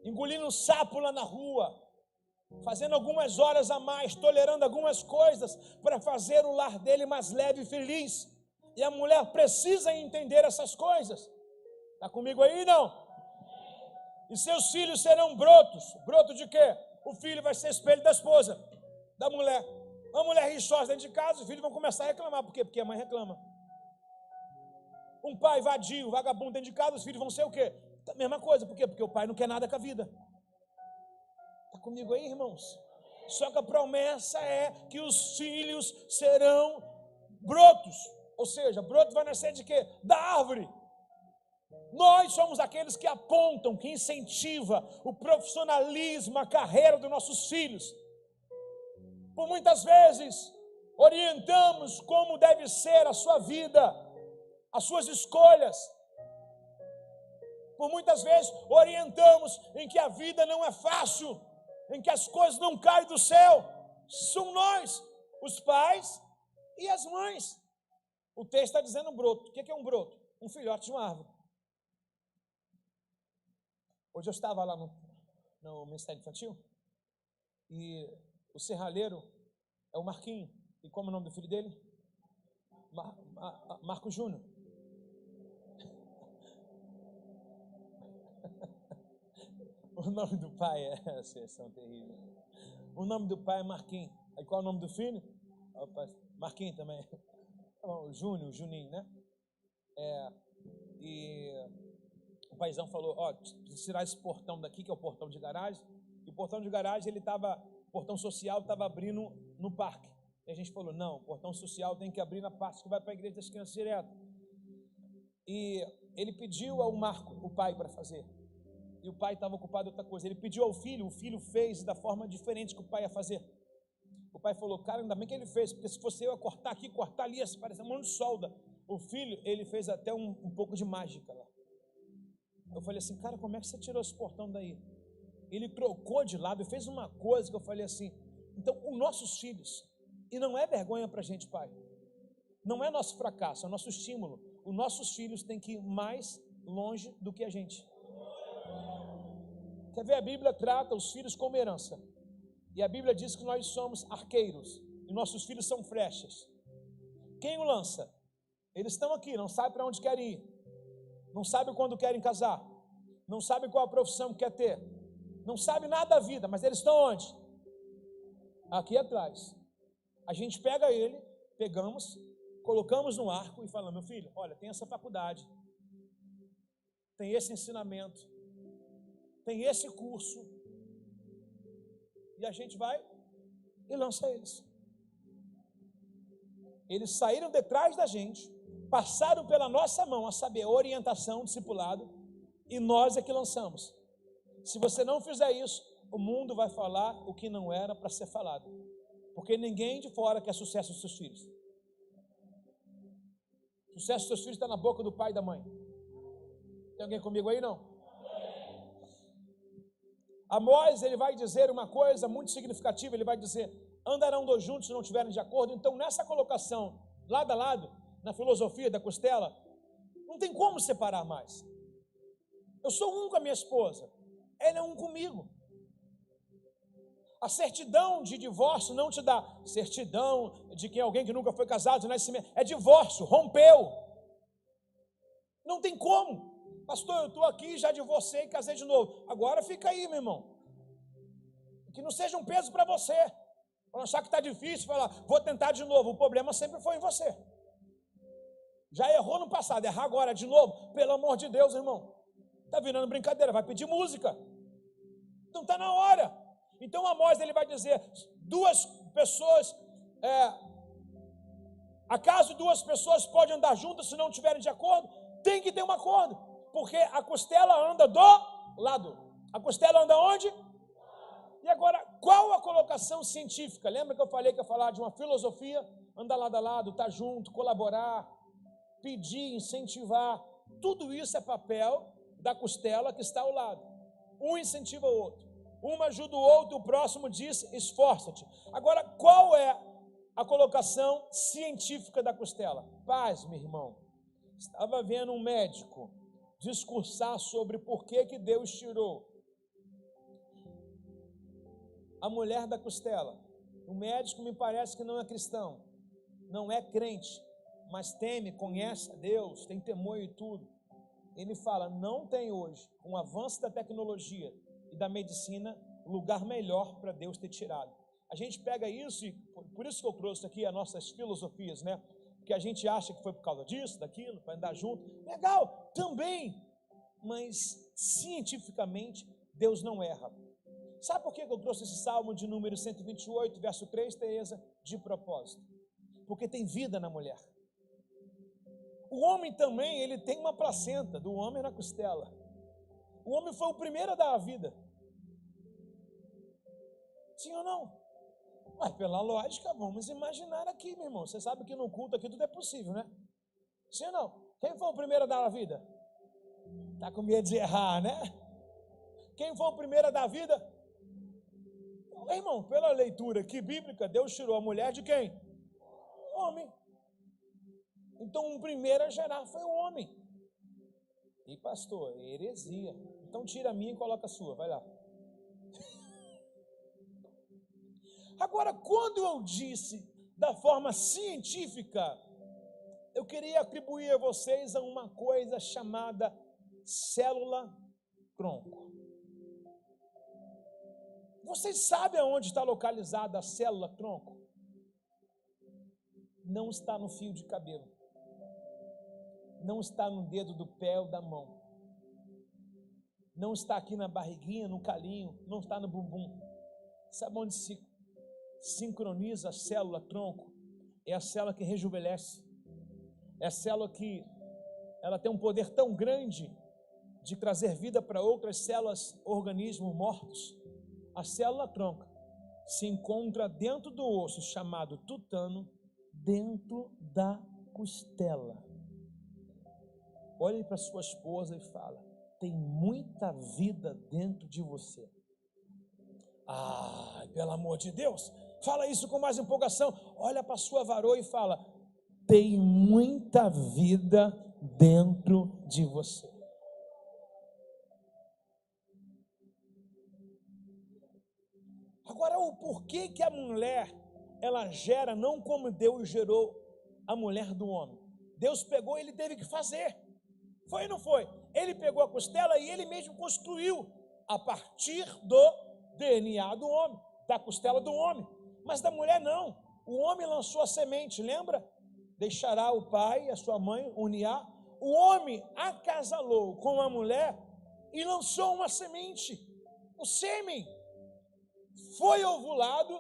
engolindo um sapo lá na rua, fazendo algumas horas a mais, tolerando algumas coisas para fazer o lar dele mais leve e feliz. E a mulher precisa entender essas coisas. Está comigo aí, não? E seus filhos serão brotos. Broto de quê? O filho vai ser espelho da esposa, da mulher. Uma mulher rixosa dentro de casa, os filhos vão começar a reclamar. Por quê? Porque a mãe reclama. Um pai vadio, vagabundo dentro de casa, os filhos vão ser o quê? A mesma coisa. Por quê? Porque o pai não quer nada com a vida. Está comigo aí, irmãos? Só que a promessa é que os filhos serão brotos. Ou seja, broto vai nascer de quê? Da árvore. Nós somos aqueles que apontam, que incentivam o profissionalismo, a carreira dos nossos filhos. Por muitas vezes, orientamos como deve ser a sua vida, as suas escolhas. Por muitas vezes, orientamos em que a vida não é fácil, em que as coisas não caem do céu. São nós, os pais e as mães. O texto está dizendo broto. O que é um broto? Um filhote de uma árvore. Hoje eu estava lá no Ministério Infantil e o serralheiro é o Marquinho. E como é o nome do filho dele? Marco Júnior. O nome do pai é sessão terrível. O nome do pai é Marquinho. Aí qual é o nome do filho? Marquinho também. O Júnior, o Juninho, né? E o paizão falou, precisa tirar esse portão daqui, que é o portão de garagem. E o portão de garagem, o portão social estava abrindo no parque. E a gente falou, não, o portão social tem que abrir na parte que vai para a igreja das crianças direto. E ele pediu ao Marco, o pai, para fazer. E o pai estava ocupado em outra coisa. Ele pediu ao filho, o filho fez da forma diferente que o pai ia fazer. O pai falou, cara, ainda bem que ele fez, porque se fosse eu ia cortar aqui, cortar ali, parece um monte de solda. O filho, ele fez até um pouco de mágica lá. Eu falei assim, cara, como é que você tirou esse portão daí? Ele trocou de lado e fez uma coisa que eu falei assim, então os nossos filhos, e não é vergonha para a gente, pai, não é nosso fracasso, é nosso estímulo. Os nossos filhos têm que ir mais longe do que a gente. Quer ver? A Bíblia trata os filhos como herança. E a Bíblia diz que nós somos arqueiros e nossos filhos são flechas. Quem o lança? Eles estão aqui, não sabem para onde querem ir, não sabem quando querem casar, não sabem qual a profissão que quer ter, não sabem nada da vida, mas eles estão onde? Aqui atrás. A gente pegamos colocamos no arco e falamos, meu filho, olha, tem essa faculdade, tem esse ensinamento, tem esse curso, e a gente vai e lança eles. Eles saíram de trás da gente, passaram pela nossa mão, a saber, orientação, discipulado, e nós é que lançamos. Se você não fizer isso, o mundo vai falar o que não era para ser falado. Porque ninguém de fora quer sucesso dos seus filhos. O sucesso dos seus filhos está na boca do pai e da mãe. Tem alguém comigo aí, não? Amós, ele vai dizer uma coisa muito significativa, ele vai dizer, andarão dois juntos se não estiverem de acordo. Então, nessa colocação, lado a lado, na filosofia da costela, não tem como separar mais. Eu sou um com a minha esposa, ela é um comigo. A certidão de divórcio não te dá certidão de que alguém que nunca foi casado, é divórcio, rompeu. Não tem como. Pastor, eu estou aqui, já divorciei e casei de novo. Agora fica aí, meu irmão. Que não seja um peso para você. Para achar que está difícil, falar, vou tentar de novo. O problema sempre foi em você. Já errou no passado, errar agora de novo. Pelo amor de Deus, irmão. Está virando brincadeira, vai pedir música. Então está na hora. Então Amós, ele vai dizer, duas pessoas, acaso duas pessoas podem andar juntas se não estiverem de acordo? Tem que ter um acordo, porque a costela anda do lado. A costela anda onde? E agora, qual a colocação científica? Lembra que eu falei que ia falar de uma filosofia? Andar lado a lado, estar junto, colaborar, pedir, incentivar. Tudo isso é papel da costela que está ao lado. Um incentiva o outro. Um ajuda o outro, o próximo diz, esforça-te. Agora, qual é a colocação científica da costela? Paz, meu irmão. Estava vendo um médico discursar sobre por que Deus tirou a mulher da costela. O médico me parece que não é cristão, não é crente, mas teme, conhece a Deus, tem temor e tudo. Ele fala, não tem hoje, com o avanço da tecnologia e da medicina, lugar melhor para Deus ter tirado. A gente pega isso, e por isso que eu trouxe aqui as nossas filosofias, né? Porque a gente acha que foi por causa disso, daquilo, para andar junto. Legal, também, mas cientificamente Deus não erra. Sabe por que eu trouxe esse salmo de número 128, verso 3, Tereza? De propósito. Porque tem vida na mulher. O homem também, ele tem uma placenta do homem na costela. O homem foi o primeiro a dar a vida. Sim ou não? Mas pela lógica, vamos imaginar aqui, meu irmão. Você sabe que no culto aqui tudo é possível, né? Sim ou não? Quem foi o primeiro a dar a vida? Está com medo de errar, né? Quem foi o primeiro a dar a vida? Irmão, pela leitura aqui bíblica, Deus tirou a mulher de quem? O homem. Então, o primeiro a gerar foi o homem. E pastor, heresia. Então, tira a minha e coloca a sua, vai lá. Agora, quando eu disse da forma científica, eu queria atribuir a vocês a uma coisa chamada célula-tronco. Vocês sabem aonde está localizada a célula-tronco? Não está no fio de cabelo. Não está no dedo do pé ou da mão. Não está aqui na barriguinha, no calinho, não está no bumbum. Sabe onde se sincroniza a célula-tronco? É a célula que rejuvenesce. É a célula que ela tem um poder tão grande de trazer vida para outras células, organismos mortos. A célula-tronco se encontra dentro do osso chamado tutano, dentro da costela. Olhe para sua esposa e fala, tem muita vida dentro de você. Ah, pelo amor de Deus, fala isso com mais empolgação. Olha para sua varoa e fala, tem muita vida dentro de você. Agora, o porquê que a mulher, ela gera não como Deus gerou a mulher do homem. Deus pegou, ele teve que fazer. Foi ou não foi? Ele pegou a costela e ele mesmo construiu a partir do DNA do homem, da costela do homem. Mas da mulher não. O homem lançou a semente, lembra? deixará o pai e a sua mãe, unirá. O homem acasalou com a mulher e lançou uma semente. O sêmen foi ovulado,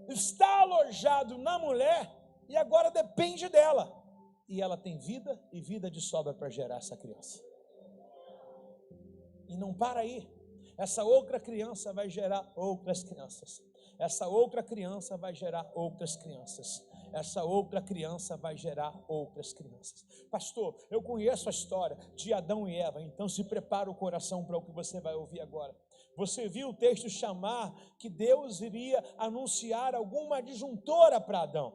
está alojado na mulher e agora depende dela. E ela tem vida e vida de sobra para gerar essa criança. E não para aí. Essa outra criança vai gerar outras crianças. Essa outra criança vai gerar outras crianças. Essa outra criança vai gerar outras crianças. Pastor, eu conheço a história de Adão e Eva, então se prepara o coração para o que você vai ouvir agora. Você viu o texto chamar que Deus iria anunciar alguma adjuntora para Adão.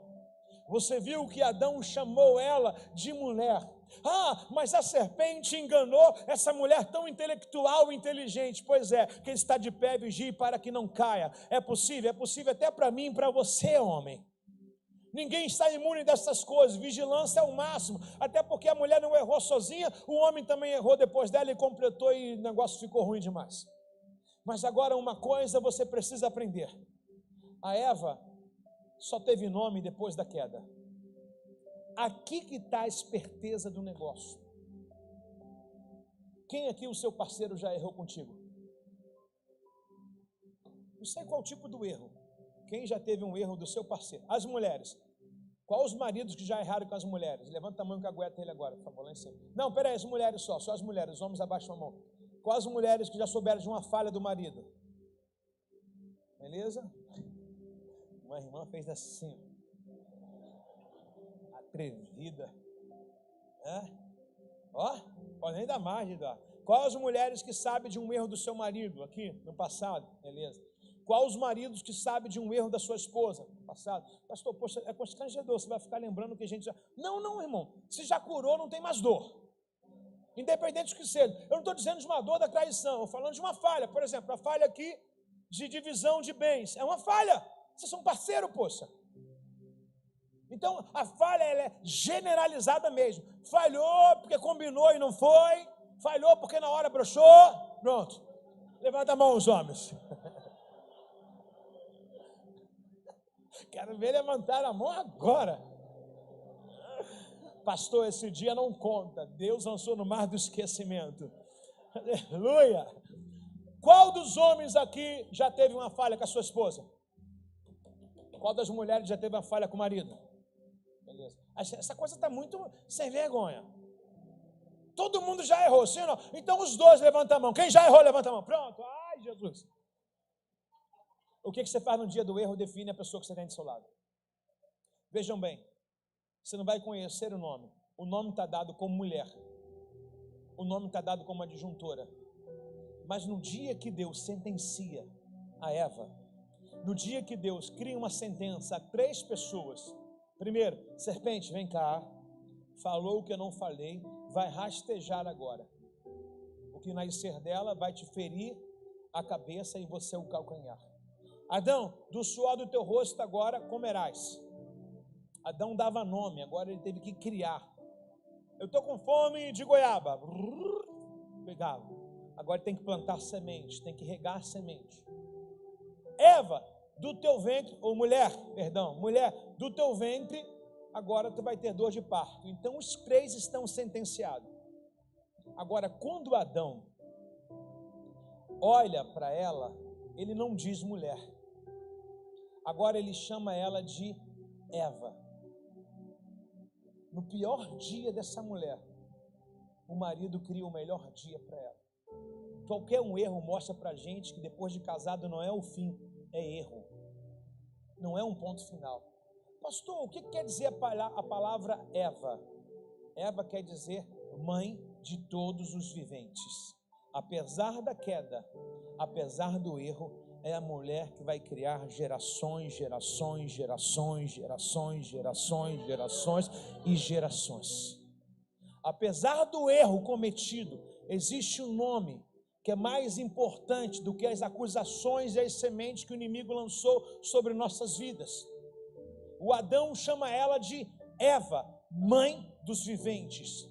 Você viu que Adão chamou ela de mulher. Ah, mas a serpente enganou essa mulher tão intelectual e inteligente. Pois é, quem está de pé vigie para que não caia. É possível até para mim e para você, homem. Ninguém está imune dessas coisas, vigilância é o máximo, até porque a mulher não errou sozinha, o homem também errou depois dela e completou e o negócio ficou ruim demais. Mas agora uma coisa você precisa aprender, a Eva só teve nome depois da queda. Aqui que está a esperteza do negócio. Quem aqui o seu parceiro já errou contigo? Não sei qual tipo do erro. Quem já teve um erro do seu parceiro? As mulheres. Qual os maridos que já erraram com as mulheres? Levanta a mão que aguenta ele agora, por favor, lá em cima. Não, peraí, as mulheres só as mulheres, os homens abaixam a mão. Qual as mulheres que já souberam de uma falha do marido? Beleza? Uma irmã fez assim. Atrevida. Ó, pode nem dar margem, dá. Qual as mulheres que sabem de um erro do seu marido aqui no passado? Beleza. Qual os maridos que sabem de um erro da sua esposa no passado? Pastor, poxa, é constrangedor, você vai ficar lembrando que a gente já... Não, irmão, se já curou, não tem mais dor. Independente do que seja. Eu não estou dizendo de uma dor da traição, eu estou falando de uma falha. Por exemplo, a falha aqui de divisão de bens. É uma falha. Vocês são parceiro, poxa. Então, a falha ela é generalizada mesmo. Falhou porque combinou e não foi. Falhou porque na hora broxou. Pronto. Levanta a mão, os homens. Quero ver levantar a mão agora. Pastor, esse dia não conta. Deus lançou no mar do esquecimento. Aleluia. Qual dos homens aqui já teve uma falha com a sua esposa? Qual das mulheres já teve uma falha com o marido? Beleza. Essa coisa está muito sem vergonha. Todo mundo já errou, sim ou não? Então os dois levantam a mão. Quem já errou, levanta a mão. Pronto. Ai, Jesus. O que você faz no dia do erro define a pessoa que você tem do seu lado. Vejam bem, você não vai conhecer o nome. O nome está dado como mulher. O nome está dado como adjuntora. Mas no dia que Deus sentencia a Eva, no dia que Deus cria uma sentença a 3 pessoas, primeiro, serpente, vem cá, falou o que eu não falei, vai rastejar agora. O que nascer dela vai te ferir a cabeça e você o calcanhar. Adão, do suor do teu rosto agora comerás. Adão dava nome, agora ele teve que criar. Eu estou com fome de goiaba. Pegava. Agora tem que plantar semente, tem que regar semente. Eva, do teu ventre, ou mulher, do teu ventre, agora tu vai ter dor de parto. Então os 3 estão sentenciados. Agora, quando Adão olha para ela, ele não diz mulher. Agora ele chama ela de Eva. No pior dia dessa mulher, o marido cria o melhor dia para ela. Qualquer um erro mostra para a gente que depois de casado não é o fim, é erro. Não é um ponto final. Pastor, o que quer dizer a palavra Eva? Eva quer dizer mãe de todos os viventes. Apesar da queda, apesar do erro, é a mulher que vai criar gerações e gerações. Apesar do erro cometido, existe um nome que é mais importante do que as acusações e as sementes que o inimigo lançou sobre nossas vidas. O Adão chama ela de Eva, mãe dos viventes.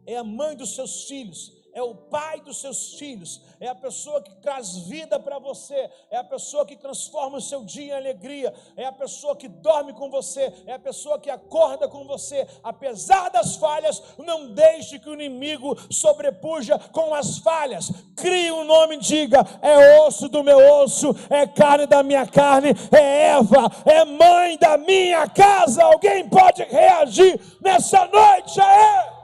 É a mãe dos seus filhos, é o pai dos seus filhos, é a pessoa que traz vida para você, é a pessoa que transforma o seu dia em alegria, é a pessoa que dorme com você, é a pessoa que acorda com você. Apesar das falhas, não deixe que o inimigo sobrepuja com as falhas. Crie um nome e diga: é osso do meu osso, é carne da minha carne, é Eva, é mãe da minha casa. Alguém pode reagir nessa noite? É!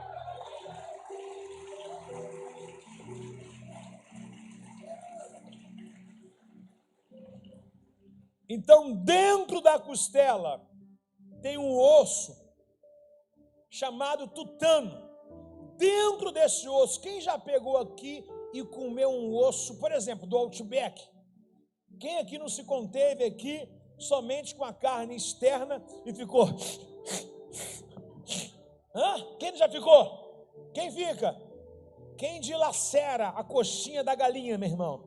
Então, dentro da costela, tem um osso chamado tutano. Dentro desse osso, quem já pegou aqui e comeu um osso, por exemplo, do Outback? Quem aqui não se conteve aqui somente com a carne externa e ficou? Quem já ficou? Quem fica? Quem dilacera a coxinha da galinha, meu irmão?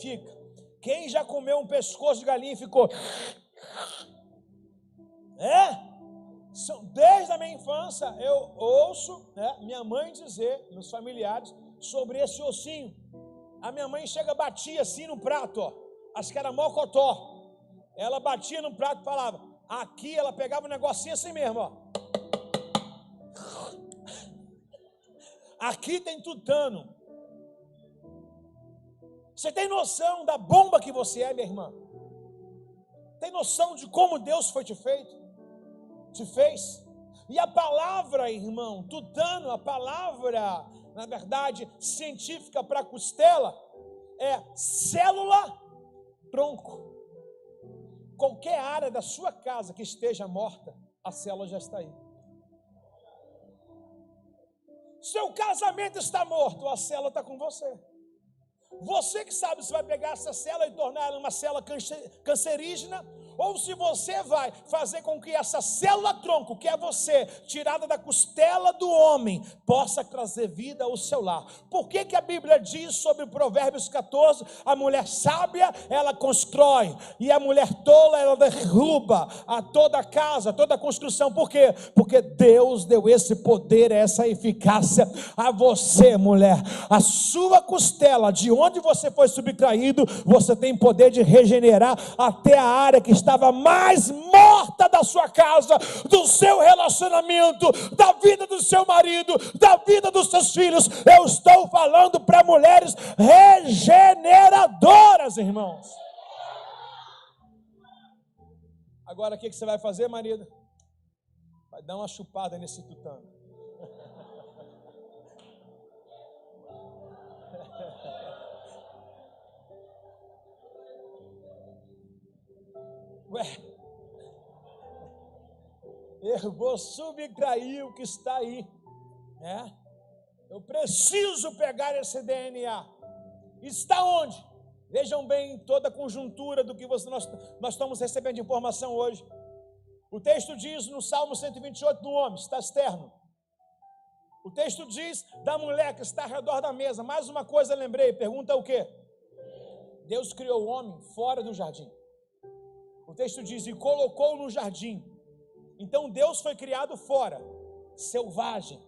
Fica. Quem já comeu um pescoço de galinha e ficou? Desde a minha infância eu ouço minha mãe dizer, meus familiares, sobre esse ossinho. A minha mãe batia assim no prato, acho que era mocotó. Ela batia no prato e falava, aqui ela pegava um negocinho assim mesmo, Aqui tem tutano. Você tem noção da bomba que você é, minha irmã? Tem noção de como Deus foi te fez? E a palavra, irmão, tutano, a palavra, na verdade, científica para costela, é célula-tronco. Qualquer área da sua casa que esteja morta, a célula já está aí. Seu casamento está morto, a célula está com você. Você que sabe se vai pegar essa célula e tornar ela uma célula cancerígena, ou se você vai fazer com que essa célula-tronco, que é você, tirada da costela do homem, possa trazer vida ao seu lar. Por que que a Bíblia diz sobre Provérbios 14, a mulher sábia, ela constrói, e a mulher tola, ela derruba toda a casa, toda a construção? Por quê? Porque Deus deu esse poder, essa eficácia a você, mulher. A sua costela, de onde você foi subtraído, você tem poder de regenerar até a área que estava mais morta da sua casa, do seu relacionamento, da vida do seu marido, da vida dos seus filhos. Eu estou falando para mulheres regeneradoras, irmãos. Agora o que você vai fazer, marido? Vai dar uma chupada nesse tutano. Eu vou subtrair o que está aí, Eu preciso pegar esse DNA. Está onde? Vejam bem toda a conjuntura do que nós estamos recebendo de informação hoje. O texto diz no Salmo 128 do homem, está externo. O texto diz da mulher que está ao redor da mesa. Mais uma coisa lembrei, pergunta o quê? Deus criou o homem fora do jardim. O texto diz, e colocou no jardim. Então Deus foi criado fora, selvagem,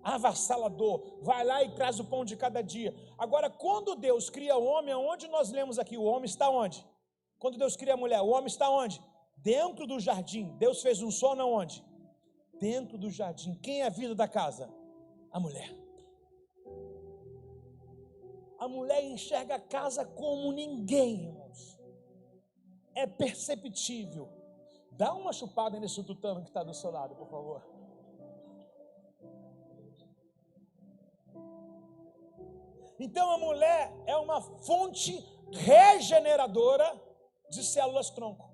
avassalador, vai lá e traz o pão de cada dia. Agora, quando Deus cria o homem, aonde nós lemos aqui, o homem está onde? Quando Deus cria a mulher, o homem está onde? Dentro do jardim. Deus fez um sono aonde? Dentro do jardim. Quem é a vida da casa? A mulher. A mulher enxerga a casa como ninguém, irmãos. É perceptível. Dá uma chupada nesse tutano que está do seu lado, por favor. Então a mulher é uma fonte regeneradora de células-tronco.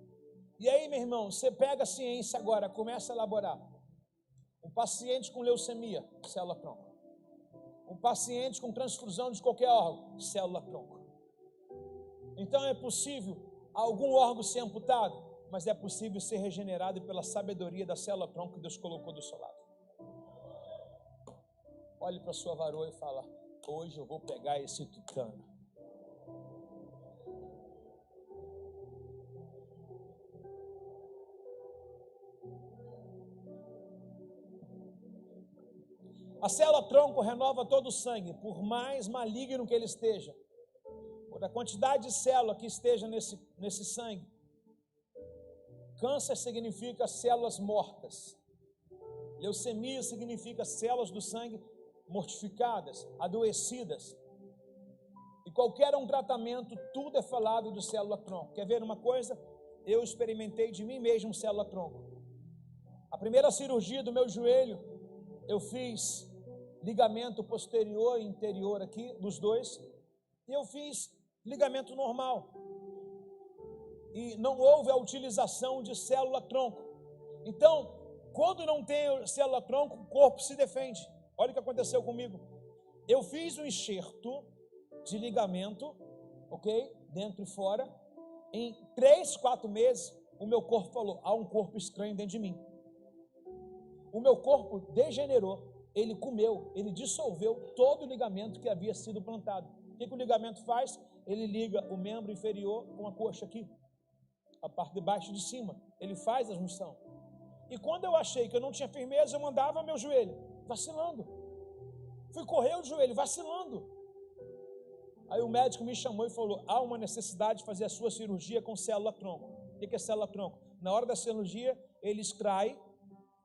E aí, meu irmão, você pega a ciência agora, começa a elaborar. Um paciente com leucemia, célula-tronco. Um paciente com transfusão de qualquer órgão, célula-tronco. Então é possível algum órgão ser amputado, mas é possível ser regenerado pela sabedoria da célula-tronco que Deus colocou do seu lado. Olhe para a sua varoa e fala, hoje eu vou pegar esse tutano. A célula-tronco renova todo o sangue, por mais maligno que ele esteja, por a quantidade de célula que esteja nesse sangue. Câncer significa células mortas. Leucemia significa células do sangue mortificadas, adoecidas. E qualquer um tratamento, tudo é falado de célula-tronco. Quer ver uma coisa? Eu experimentei de mim mesmo célula-tronco. A primeira cirurgia do meu joelho, eu fiz ligamento posterior e interior aqui, dos dois, e eu fiz ligamento normal. E não houve a utilização de célula-tronco. Então, quando não tem célula-tronco, o corpo se defende. Olha o que aconteceu comigo. Eu fiz um enxerto de ligamento, ok? Dentro e fora. Em 3, 4 meses, o meu corpo falou, há um corpo estranho dentro de mim. O meu corpo degenerou, ele comeu, ele dissolveu todo o ligamento que havia sido plantado. O que o ligamento faz? Ele liga o membro inferior com a coxa aqui, a parte de baixo e de cima. Ele faz a junção. E quando eu achei que eu não tinha firmeza, eu mandava meu joelho vacilando. Fui correr o joelho vacilando. Aí o médico me chamou e falou, há uma necessidade de fazer a sua cirurgia com célula-tronco. O que é célula-tronco? Na hora da cirurgia, ele extrai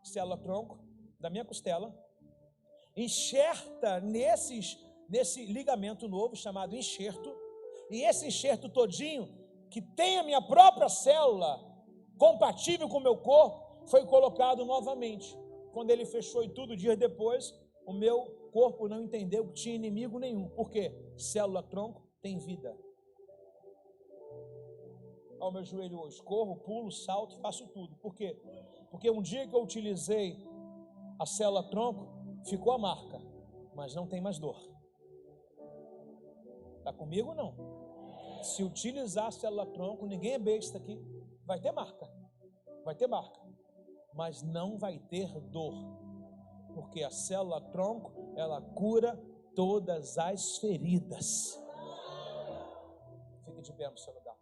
célula-tronco da minha costela, enxerta nesse ligamento novo, chamado enxerto, e esse enxerto todinho, que tem a minha própria célula, compatível com o meu corpo, foi colocado novamente. Quando ele fechou e tudo, dias depois, o meu corpo não entendeu que tinha inimigo nenhum. Por quê? Célula-tronco tem vida. Ao meu joelho hoje, corro, pulo, salto, faço tudo. Por quê? Porque um dia que eu utilizei a célula-tronco, ficou a marca, mas não tem mais dor. Está comigo ou não? Se utilizar a célula-tronco, ninguém é besta aqui, vai ter marca. Vai ter marca. Mas não vai ter dor. Porque a célula-tronco, ela cura todas as feridas. Fique de pé no seu lugar.